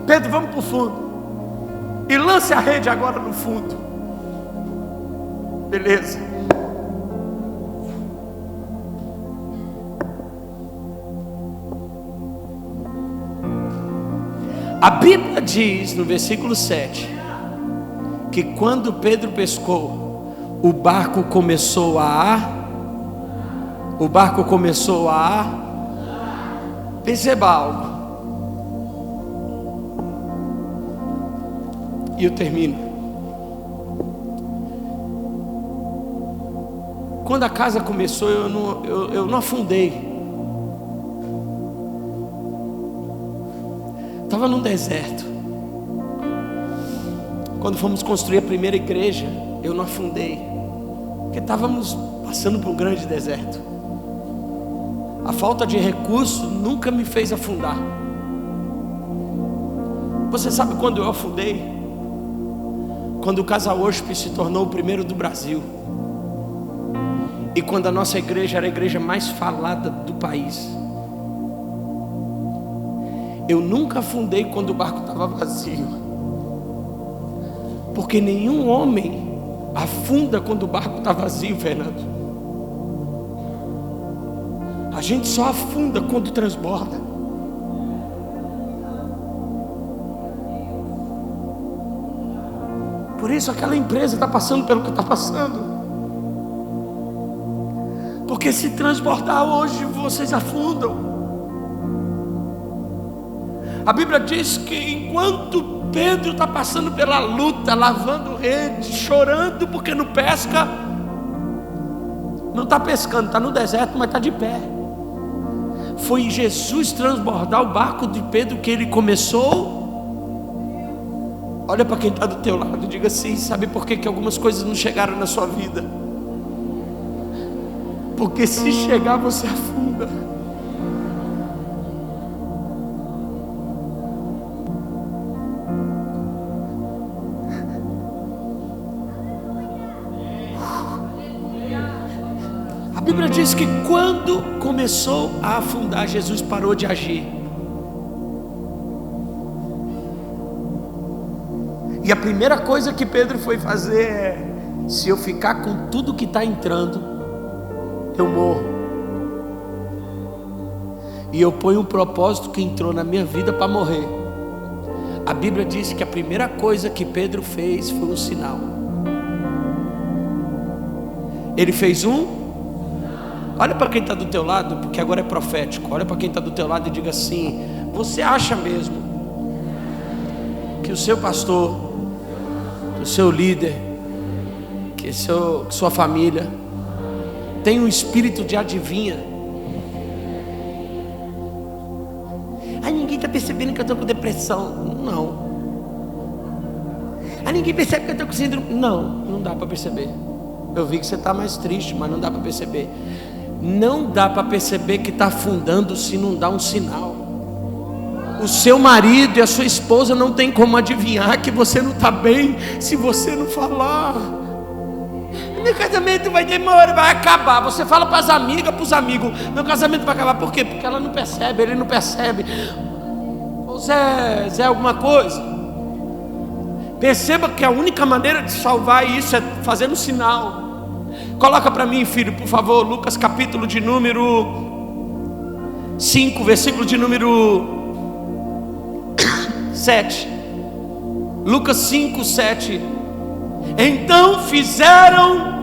Pedro, vamos para o fundo. E lance a rede agora no fundo. Beleza. A Bíblia diz no versículo 7 que quando Pedro pescou, o barco começou a perceba algo. E eu termino. Quando a casa começou, eu não afundei. Estava num deserto. Quando fomos construir a primeira igreja, eu não afundei, porque estávamos passando por um grande deserto. A falta de recurso nunca me fez afundar. Você sabe quando eu afundei? Quando o Casa Worship se tornou o primeiro do Brasil, e quando a nossa igreja era a igreja mais falada do país. Eu nunca afundei quando o barco estava vazio, porque nenhum homem afunda quando o barco está vazio, Fernando. A gente só afunda quando transborda. Por isso aquela empresa está passando pelo que está passando, porque se transbordar hoje, vocês afundam. A Bíblia diz que enquanto Pedro está passando pela luta, lavando rede, chorando porque não pesca, não está pescando, está no deserto, mas está de pé. Foi Jesus transbordar o barco de Pedro que ele começou. Olha para quem está do teu lado e diga assim: sabe por que algumas coisas não chegaram na sua vida? Porque se chegar, você afunda. A Bíblia diz que quando começou a afundar, Jesus parou de agir. E a primeira coisa que Pedro foi fazer é: se eu ficar com tudo que está entrando, eu morro. E eu ponho um propósito que entrou na minha vida para morrer. A Bíblia diz que a primeira coisa que Pedro fez foi um sinal. Ele fez olha para quem está do teu lado, porque agora é profético. Olha para quem está do teu lado e diga assim: você acha mesmo que o seu pastor, que o seu líder, que sua família tem um espírito de adivinha? Ninguém está percebendo que eu estou com depressão. Não. Ninguém percebe que eu estou com síndrome. Não dá para perceber. Eu vi que você está mais triste, mas não dá para perceber. Não dá para perceber que está afundando se não dá um sinal. O seu marido e a sua esposa não tem como adivinhar que você não está bem se você não falar. Meu casamento vai demorar, vai acabar. Você fala para as amigas, para os amigos: meu casamento vai acabar. Por quê? Porque ela não percebe, ele não percebe. Ô Zé alguma coisa. Perceba que a única maneira de salvar isso é fazendo sinal. Coloca para mim, filho, por favor, Lucas capítulo de número 5, versículo de número 7. Lucas 5, 7. Então fizeram.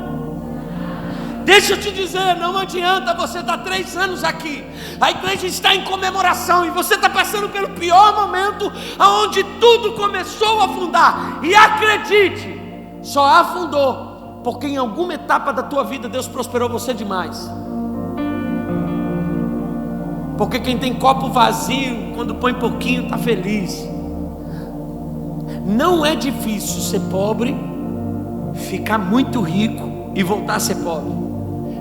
Deixa eu te dizer, não adianta você estar 3 anos aqui, a igreja está em comemoração e você está passando pelo pior momento, onde tudo começou a afundar. E acredite, só afundou porque em alguma etapa da tua vida Deus prosperou você demais. Porque quem tem copo vazio, quando põe pouquinho, está feliz. Não é difícil ser pobre, ficar muito rico e voltar a ser pobre.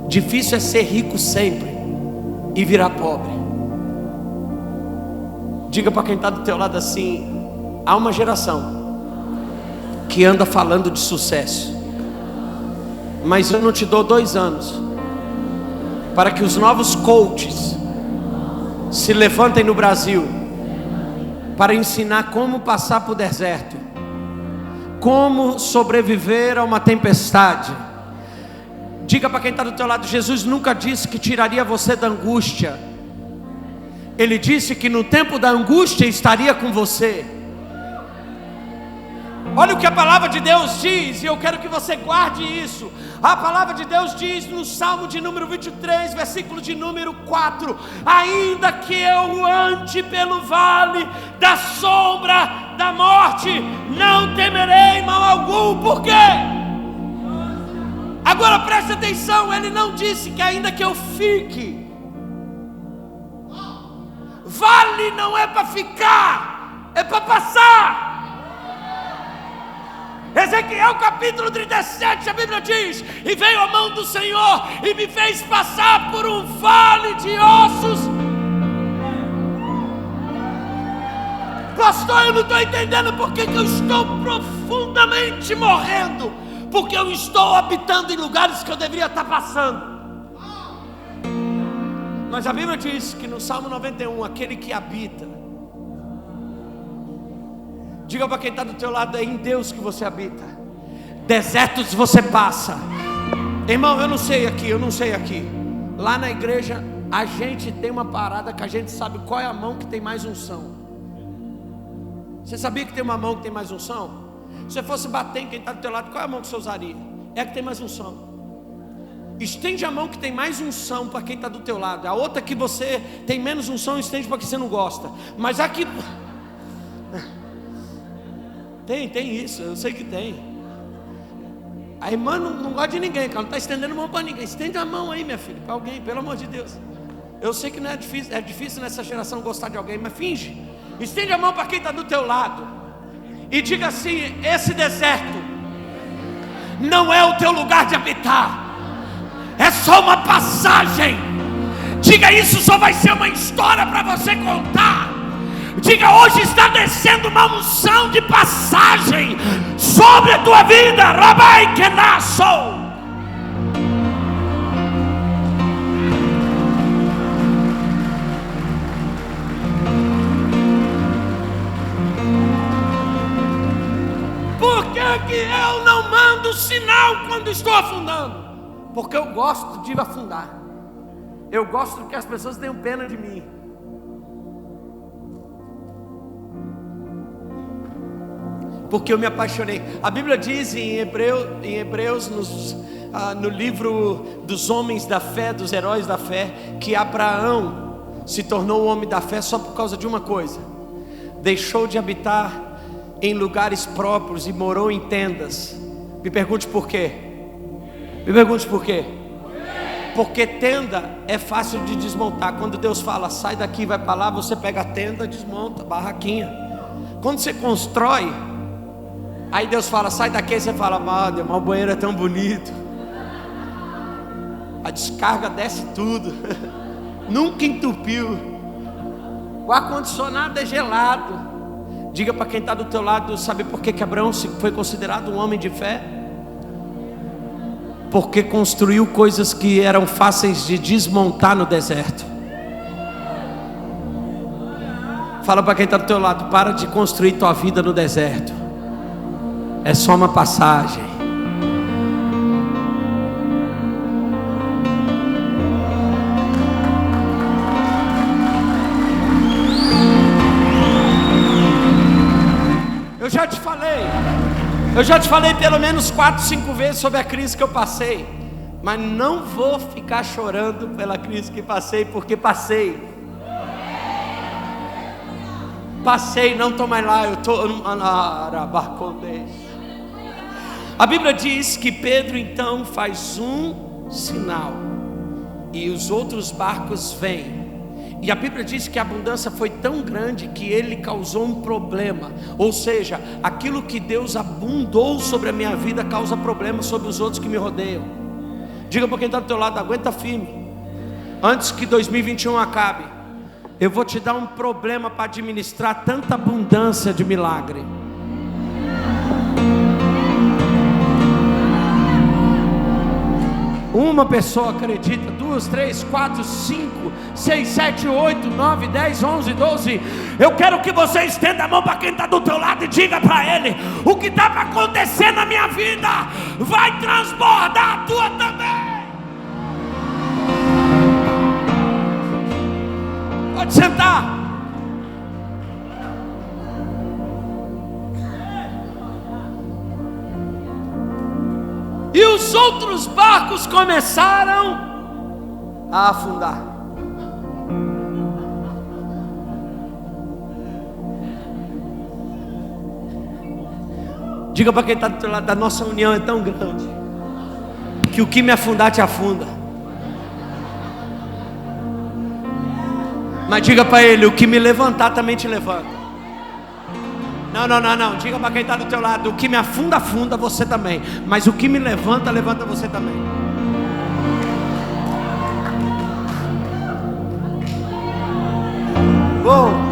Difícil é ser rico sempre e virar pobre. Diga para quem está do teu lado assim: há uma geração que anda falando de sucesso, mas eu não te dou 2 anos para que os novos coaches se levantem no Brasil para ensinar como passar por deserto, como sobreviver a uma tempestade. Diga para quem está do teu lado: Jesus nunca disse que tiraria você da angústia. Ele disse que no tempo da angústia estaria com você. Olha o que a palavra de Deus diz, e eu quero que você guarde isso. A palavra de Deus diz no Salmo de número 23, versículo de número 4: ainda que eu ande pelo vale da sombra da morte, não temerei mal algum. Por quê? Agora preste atenção, ele não disse que ainda que eu fique. Vale não é para ficar, é para passar. Ezequiel capítulo 37, a Bíblia diz: e veio a mão do Senhor e me fez passar por um vale de ossos. Pastor, eu não estou entendendo porque que eu estou profundamente morrendo, porque eu estou habitando em lugares que eu deveria estar passando. Mas a Bíblia diz que no Salmo 91, aquele que habita, diga para quem está do teu lado: é em Deus que você habita. Desertos você passa. Irmão, eu não sei aqui. Lá na igreja a gente tem uma parada que a gente sabe qual é a mão que tem mais unção. Você sabia que tem uma mão que tem mais unção? Se você fosse bater em quem está do teu lado, qual é a mão que você usaria? É a que tem mais unção. Estende a mão que tem mais unção para quem está do teu lado. A outra que você tem menos unção, estende para quem você não gosta. Mas aqui tem isso, eu sei que tem. A irmã não gosta de ninguém, ela não está estendendo a mão para ninguém. Estende a mão aí, minha filha, para alguém, pelo amor de Deus. Eu sei que não é difícil nessa geração gostar de alguém, mas finge. Estende a mão para quem está do teu lado e diga assim: esse deserto não é o teu lugar de habitar, é só uma passagem. Diga: isso só vai ser uma história para você contar. Diga: hoje está descendo uma unção de passagem sobre a tua vida. Rabai Kenasso. Por que eu não mando sinal quando estou afundando? Porque eu gosto de afundar. Eu gosto que as pessoas tenham pena de mim. Porque eu me apaixonei. A Bíblia diz em Hebreus no livro dos homens da fé, dos heróis da fé, que Abraão se tornou o homem da fé só por causa de uma coisa: deixou de habitar em lugares próprios e morou em tendas. Me pergunte por quê? Porque tenda é fácil de desmontar. Quando Deus fala: sai daqui, vai para lá, você pega a tenda, desmonta, barraquinha. Quando você constrói, aí Deus fala: sai daqui, aí você fala: mas o banheiro é tão bonito, a descarga desce tudo, nunca entupiu, o ar-condicionado é gelado. Diga para quem está do teu lado: sabe por que Abraão foi considerado um homem de fé? Porque construiu coisas que eram fáceis de desmontar no deserto. Fala para quem está do teu lado: para de construir tua vida no deserto, é só uma passagem. Eu já te falei pelo menos 4, 5 vezes sobre a crise que eu passei, mas não vou ficar chorando pela crise que passei, porque passei, não estou mais lá, eu estou. A Bíblia diz que Pedro então faz um sinal e os outros barcos vêm. E a Bíblia diz que a abundância foi tão grande que ele causou um problema. Ou seja, aquilo que Deus abundou sobre a minha vida causa problema sobre os outros que me rodeiam. Diga para quem está do teu lado: aguenta firme. Antes que 2021 acabe, eu vou te dar um problema para administrar tanta abundância de milagre. Uma pessoa acredita, 2, 3, 4, 5, 6, 7, 8, 9, 10, 11, 12. Eu quero que você estenda a mão para quem está do teu lado e diga para ele: o que está para acontecer na minha vida vai transbordar a tua também. Pode sentar. outros barcos começaram a afundar. Diga para quem está do teu lado: a nossa união é tão grande que o que me afundar te afunda. Mas diga para ele: o que me levantar também te levanta. Não. Diga para quem está do teu lado: o que me afunda, afunda você também. Mas o que me levanta, levanta você também. Uou.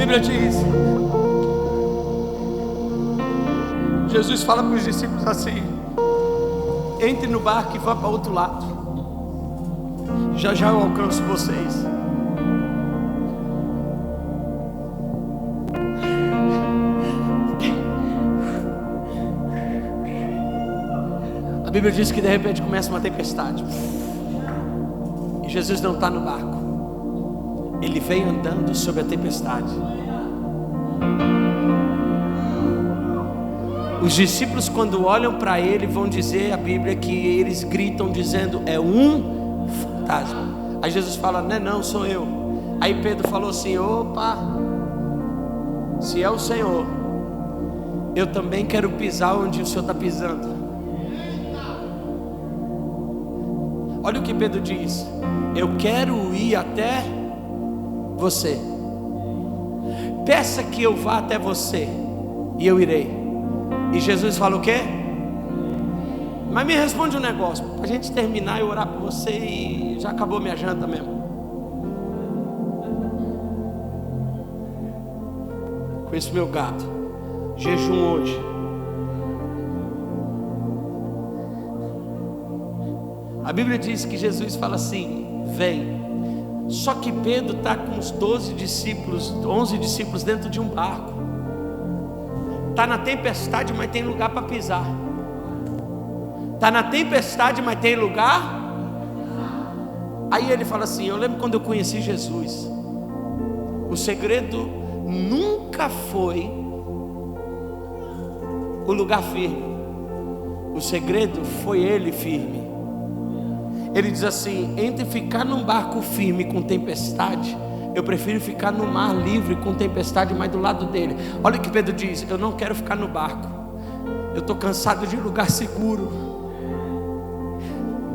Bíblia diz, Jesus fala para os discípulos assim: entre no barco e vá para o outro lado, já já eu alcanço vocês. A Bíblia diz que de repente começa uma tempestade e Jesus não está no barco, ele vem andando sobre a tempestade. Os discípulos, quando olham para ele, vão dizer a Bíblia que eles gritam dizendo: é um fantasma. Aí Jesus fala: não, sou eu. Aí Pedro falou assim: opa, se é o Senhor, eu também quero pisar onde o Senhor está pisando. Olha o que Pedro diz: eu quero ir até você, peça que eu vá até você e eu irei. E Jesus fala o quê? Mas me responde um negócio, para a gente terminar e orar por você, e já acabou minha janta mesmo. Com esse meu gato, jejum hoje. A Bíblia diz que Jesus fala assim: vem. Só que Pedro está com os 11 discípulos dentro de um barco. Está na tempestade, mas tem lugar para pisar. Está na tempestade, mas tem lugar. Aí ele fala assim: eu lembro quando eu conheci Jesus, o segredo nunca foi o lugar firme, o segredo foi ele firme. Ele diz assim: entre ficar num barco firme com tempestade, eu prefiro ficar no mar livre com tempestade, mas do lado dele. Olha o que Pedro diz: eu não quero ficar no barco, eu estou cansado de lugar seguro,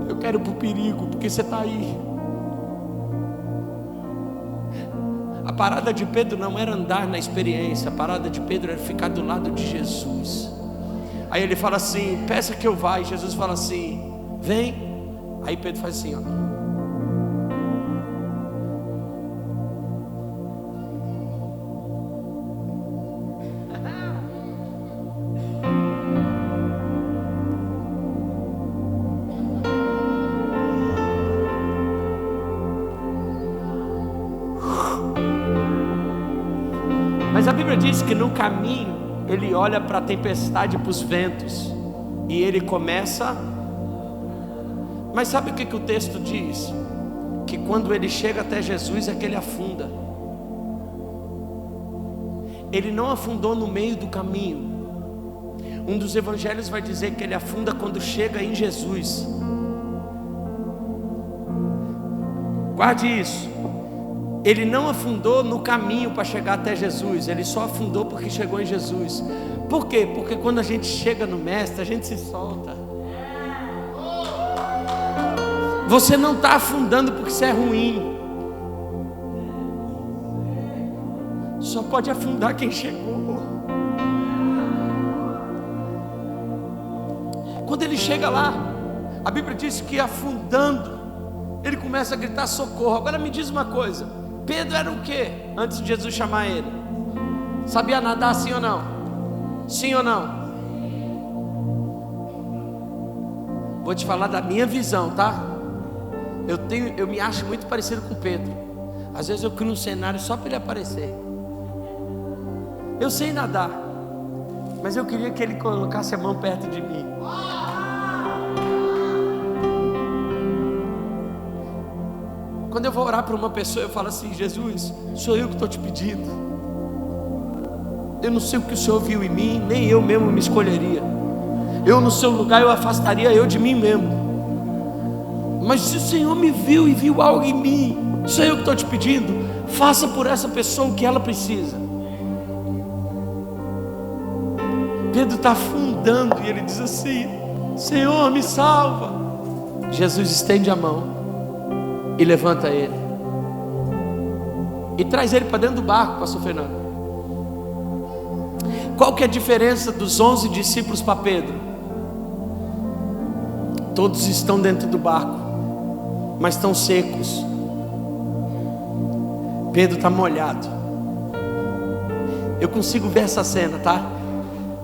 eu quero ir para o perigo, porque você está aí. A parada de Pedro não era andar na experiência, a parada de Pedro era ficar do lado de Jesus. Aí ele fala assim: peça que eu vá. E Jesus fala assim: vem. Aí Pedro faz assim, ó. Mas a Bíblia diz que no caminho ele olha para a tempestade, para os ventos, e ele começa. Mas sabe o que o texto diz? Que quando ele chega até Jesus é que ele afunda. Ele não afundou no meio do caminho. Um dos evangelhos vai dizer que ele afunda quando chega em Jesus. Guarde isso. Ele não afundou no caminho para chegar até Jesus, ele só afundou porque chegou em Jesus. Por quê? Porque quando a gente chega no Mestre, a gente se solta. Você não está afundando porque você é ruim. Só pode afundar quem chegou. Quando ele chega lá, a Bíblia diz que afundando, ele começa a gritar socorro. Agora me diz uma coisa: Pedro era o quê antes de Jesus chamar ele? Sabia nadar, sim ou não? Sim ou não? Vou te falar da minha visão, tá? Eu me acho muito parecido com Pedro. Às vezes eu crio um cenário só para ele aparecer. Eu sei nadar, mas eu queria que ele colocasse a mão perto de mim. Quando eu vou orar para uma pessoa, eu falo assim: Jesus, sou eu que estou te pedindo. Eu não sei o que o Senhor viu em mim, nem eu mesmo me escolheria. Eu no seu lugar, eu afastaria eu de mim mesmo. Mas se o Senhor me viu e viu algo em mim, sou eu que estou te pedindo, faça por essa pessoa o que ela precisa. Pedro está afundando e ele diz assim: Senhor, me salva. Jesus estende a mão e levanta ele e traz ele para dentro do barco, pastor Fernando. Qual que é a diferença dos 11 discípulos para Pedro? Todos estão dentro do barco, mas estão secos. Pedro está molhado. Eu consigo ver essa cena, tá?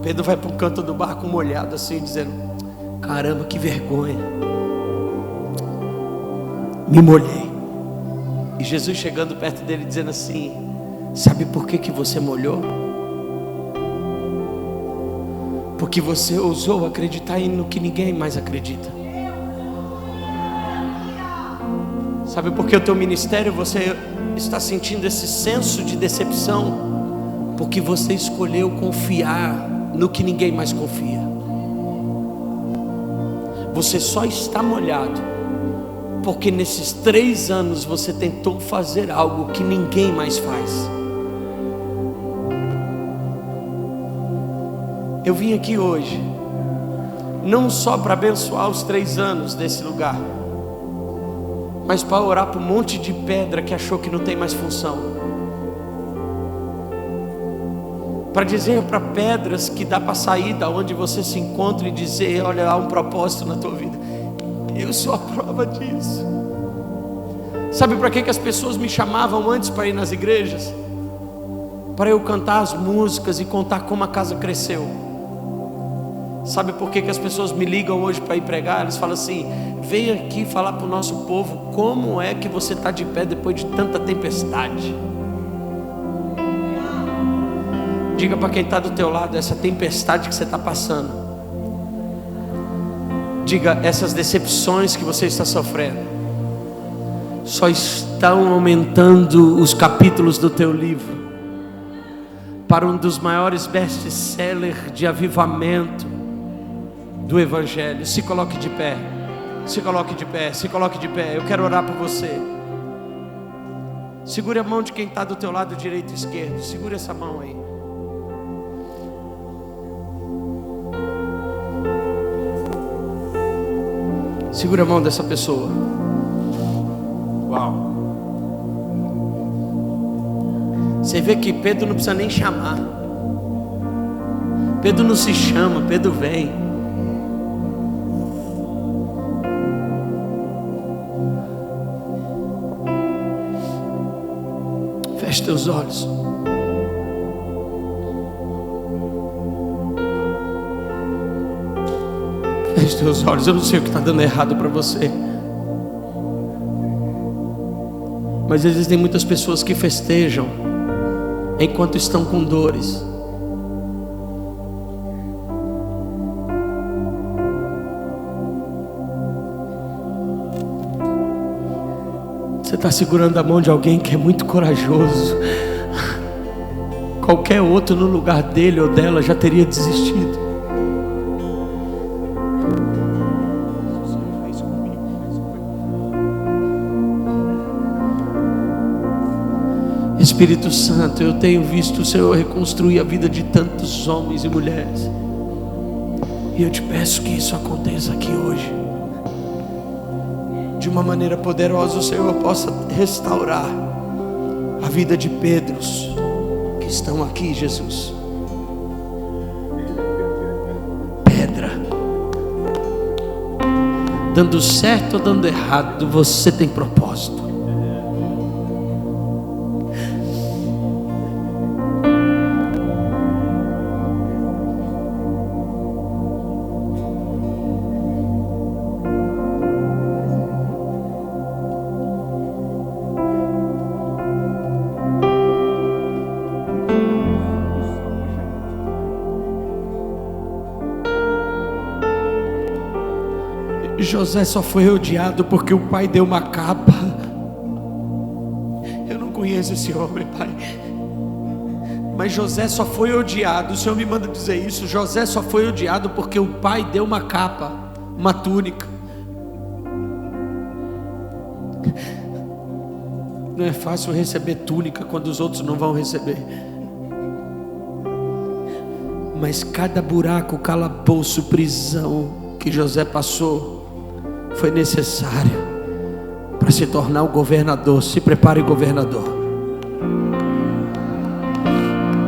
Pedro vai para o canto do barco molhado assim, dizendo: caramba, que vergonha, me molhei. E Jesus chegando perto dele dizendo assim: sabe por que você molhou? Porque você ousou acreditar no que ninguém mais acredita. Sabe por que o teu ministério você está sentindo esse senso de decepção? Porque você escolheu confiar no que ninguém mais confia. Você só está molhado porque nesses 3 anos você tentou fazer algo que ninguém mais faz. Eu vim aqui hoje não só para abençoar os 3 anos desse lugar, mas para orar para um monte de pedra que achou que não tem mais função, para dizer para pedras que dá para sair da onde você se encontra e dizer: olha, há um propósito na tua vida. Eu sou a prova disso. Sabe para que as pessoas me chamavam antes para ir nas igrejas? Para eu cantar as músicas e contar como a casa cresceu. Sabe por que as pessoas me ligam hoje para ir pregar? Eles falam assim: vem aqui falar para o nosso povo como é que você está de pé depois de tanta tempestade. Diga para quem está do teu lado: essa tempestade que você está passando. Diga: essas decepções que você está sofrendo só estão aumentando os capítulos do teu livro para um dos maiores best-sellers de avivamento do Evangelho. Se coloque de pé, se coloque de pé, se coloque de pé. Eu quero orar por você. Segure a mão de quem está do teu lado direito e esquerdo. Segure essa mão aí. Segura a mão dessa pessoa. Uau. Você vê que Pedro não precisa nem chamar. Pedro não se chama, Pedro vem. Feche teus olhos. Feche teus olhos. Eu não sei o que está dando errado para você, mas existem muitas pessoas que festejam enquanto estão com dores. Você está segurando a mão de alguém que é muito corajoso. Qualquer outro no lugar dele ou dela já teria desistido. Espírito Santo, eu tenho visto o Senhor reconstruir a vida de tantos homens e mulheres, e eu te peço que isso aconteça aqui hoje. De uma maneira poderosa, o Senhor possa restaurar a vida de Pedros que estão aqui, Jesus. Pedra, dando certo ou dando errado, você tem propósito. José só foi odiado porque o pai deu uma capa. Eu não conheço esse homem, pai, mas José só foi odiado. O Senhor me manda dizer isso. José só foi odiado porque o pai deu uma capa, uma túnica. Não é fácil receber túnica quando os outros não vão receber. Mas cada buraco, calabouço, prisão que José passou foi necessário para se tornar o governador. Se prepare, governador.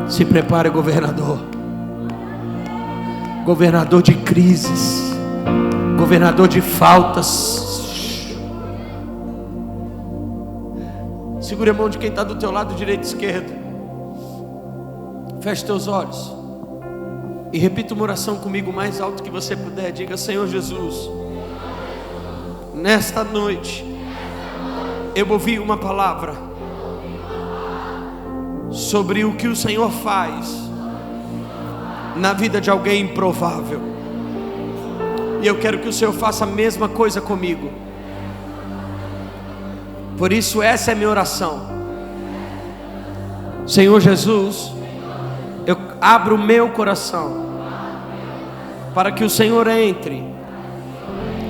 Se prepare, governador. Governador de crises, governador de faltas. Segure a mão de quem está do teu lado direito e esquerdo. Feche teus olhos e repita uma oração comigo o mais alto que você puder. Diga: Senhor Jesus, nesta noite eu ouvi uma palavra sobre o que o Senhor faz na vida de alguém improvável, e eu quero que o Senhor faça a mesma coisa comigo. Por isso essa é a minha oração. Senhor Jesus, eu abro o meu coração para que o Senhor entre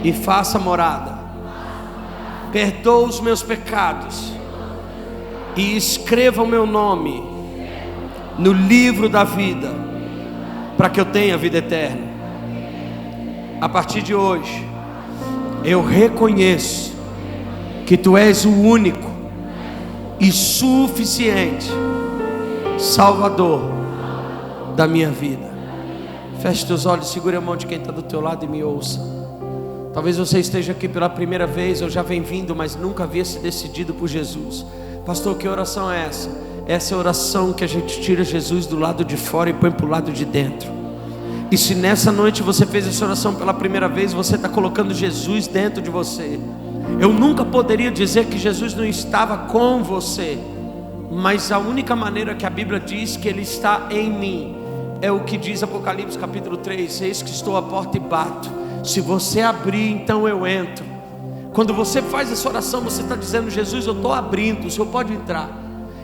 e faça morada. Perdoa os meus pecados e escreva o meu nome no livro da vida, para que eu tenha vida eterna. A partir de hoje eu reconheço que Tu és o único e suficiente Salvador da minha vida. Feche teus olhos, segure a mão de quem está do teu lado e me ouça. Talvez você esteja aqui pela primeira vez, ou já vem vindo, mas nunca havia se decidido por Jesus. Pastor, que oração é essa? Essa é a oração que a gente tira Jesus do lado de fora e põe para o lado de dentro. E se nessa noite você fez essa oração pela primeira vez, você está colocando Jesus dentro de você. Eu nunca poderia dizer que Jesus não estava com você, mas a única maneira que a Bíblia diz que Ele está em mim é o que diz Apocalipse capítulo 3: eis que estou à porta e bato. Se você abrir, então eu entro. Quando você faz essa oração, você está dizendo: Jesus, eu estou abrindo, o Senhor pode entrar.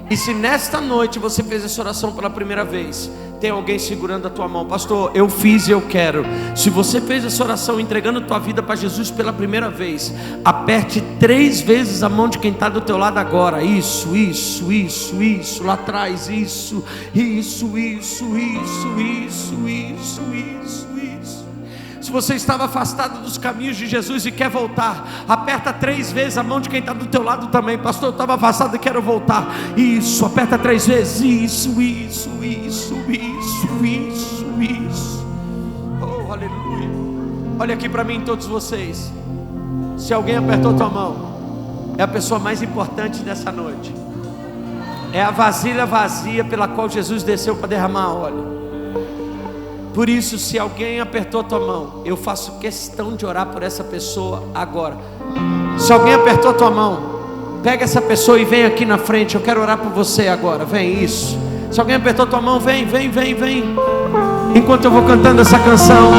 E se nesta noite você fez essa oração pela primeira vez, tem alguém segurando a tua mão. Pastor, eu fiz e eu quero. Se você fez essa oração entregando a tua vida para Jesus pela primeira vez, aperte 3 vezes a mão de quem está do teu lado agora. Isso, isso, isso, isso. Lá atrás, isso, isso, isso, isso, isso, isso, isso. Se você estava afastado dos caminhos de Jesus e quer voltar, aperta 3 vezes a mão de quem está do teu lado também. Pastor, eu estava afastado e quero voltar. Isso, aperta 3 vezes. Isso, isso, isso, isso, isso, isso. Oh, aleluia. Olha aqui para mim, todos vocês. Se alguém apertou tua mão, é a pessoa mais importante dessa noite. É a vasilha vazia pela qual Jesus desceu para derramar óleo. Por isso, se alguém apertou a tua mão, eu faço questão de orar por essa pessoa agora. Se alguém apertou a tua mão, pega essa pessoa e vem aqui na frente. Eu quero orar por você agora. Vem, isso. Se alguém apertou a tua mão, vem, vem, vem, vem. Enquanto eu vou cantando essa canção,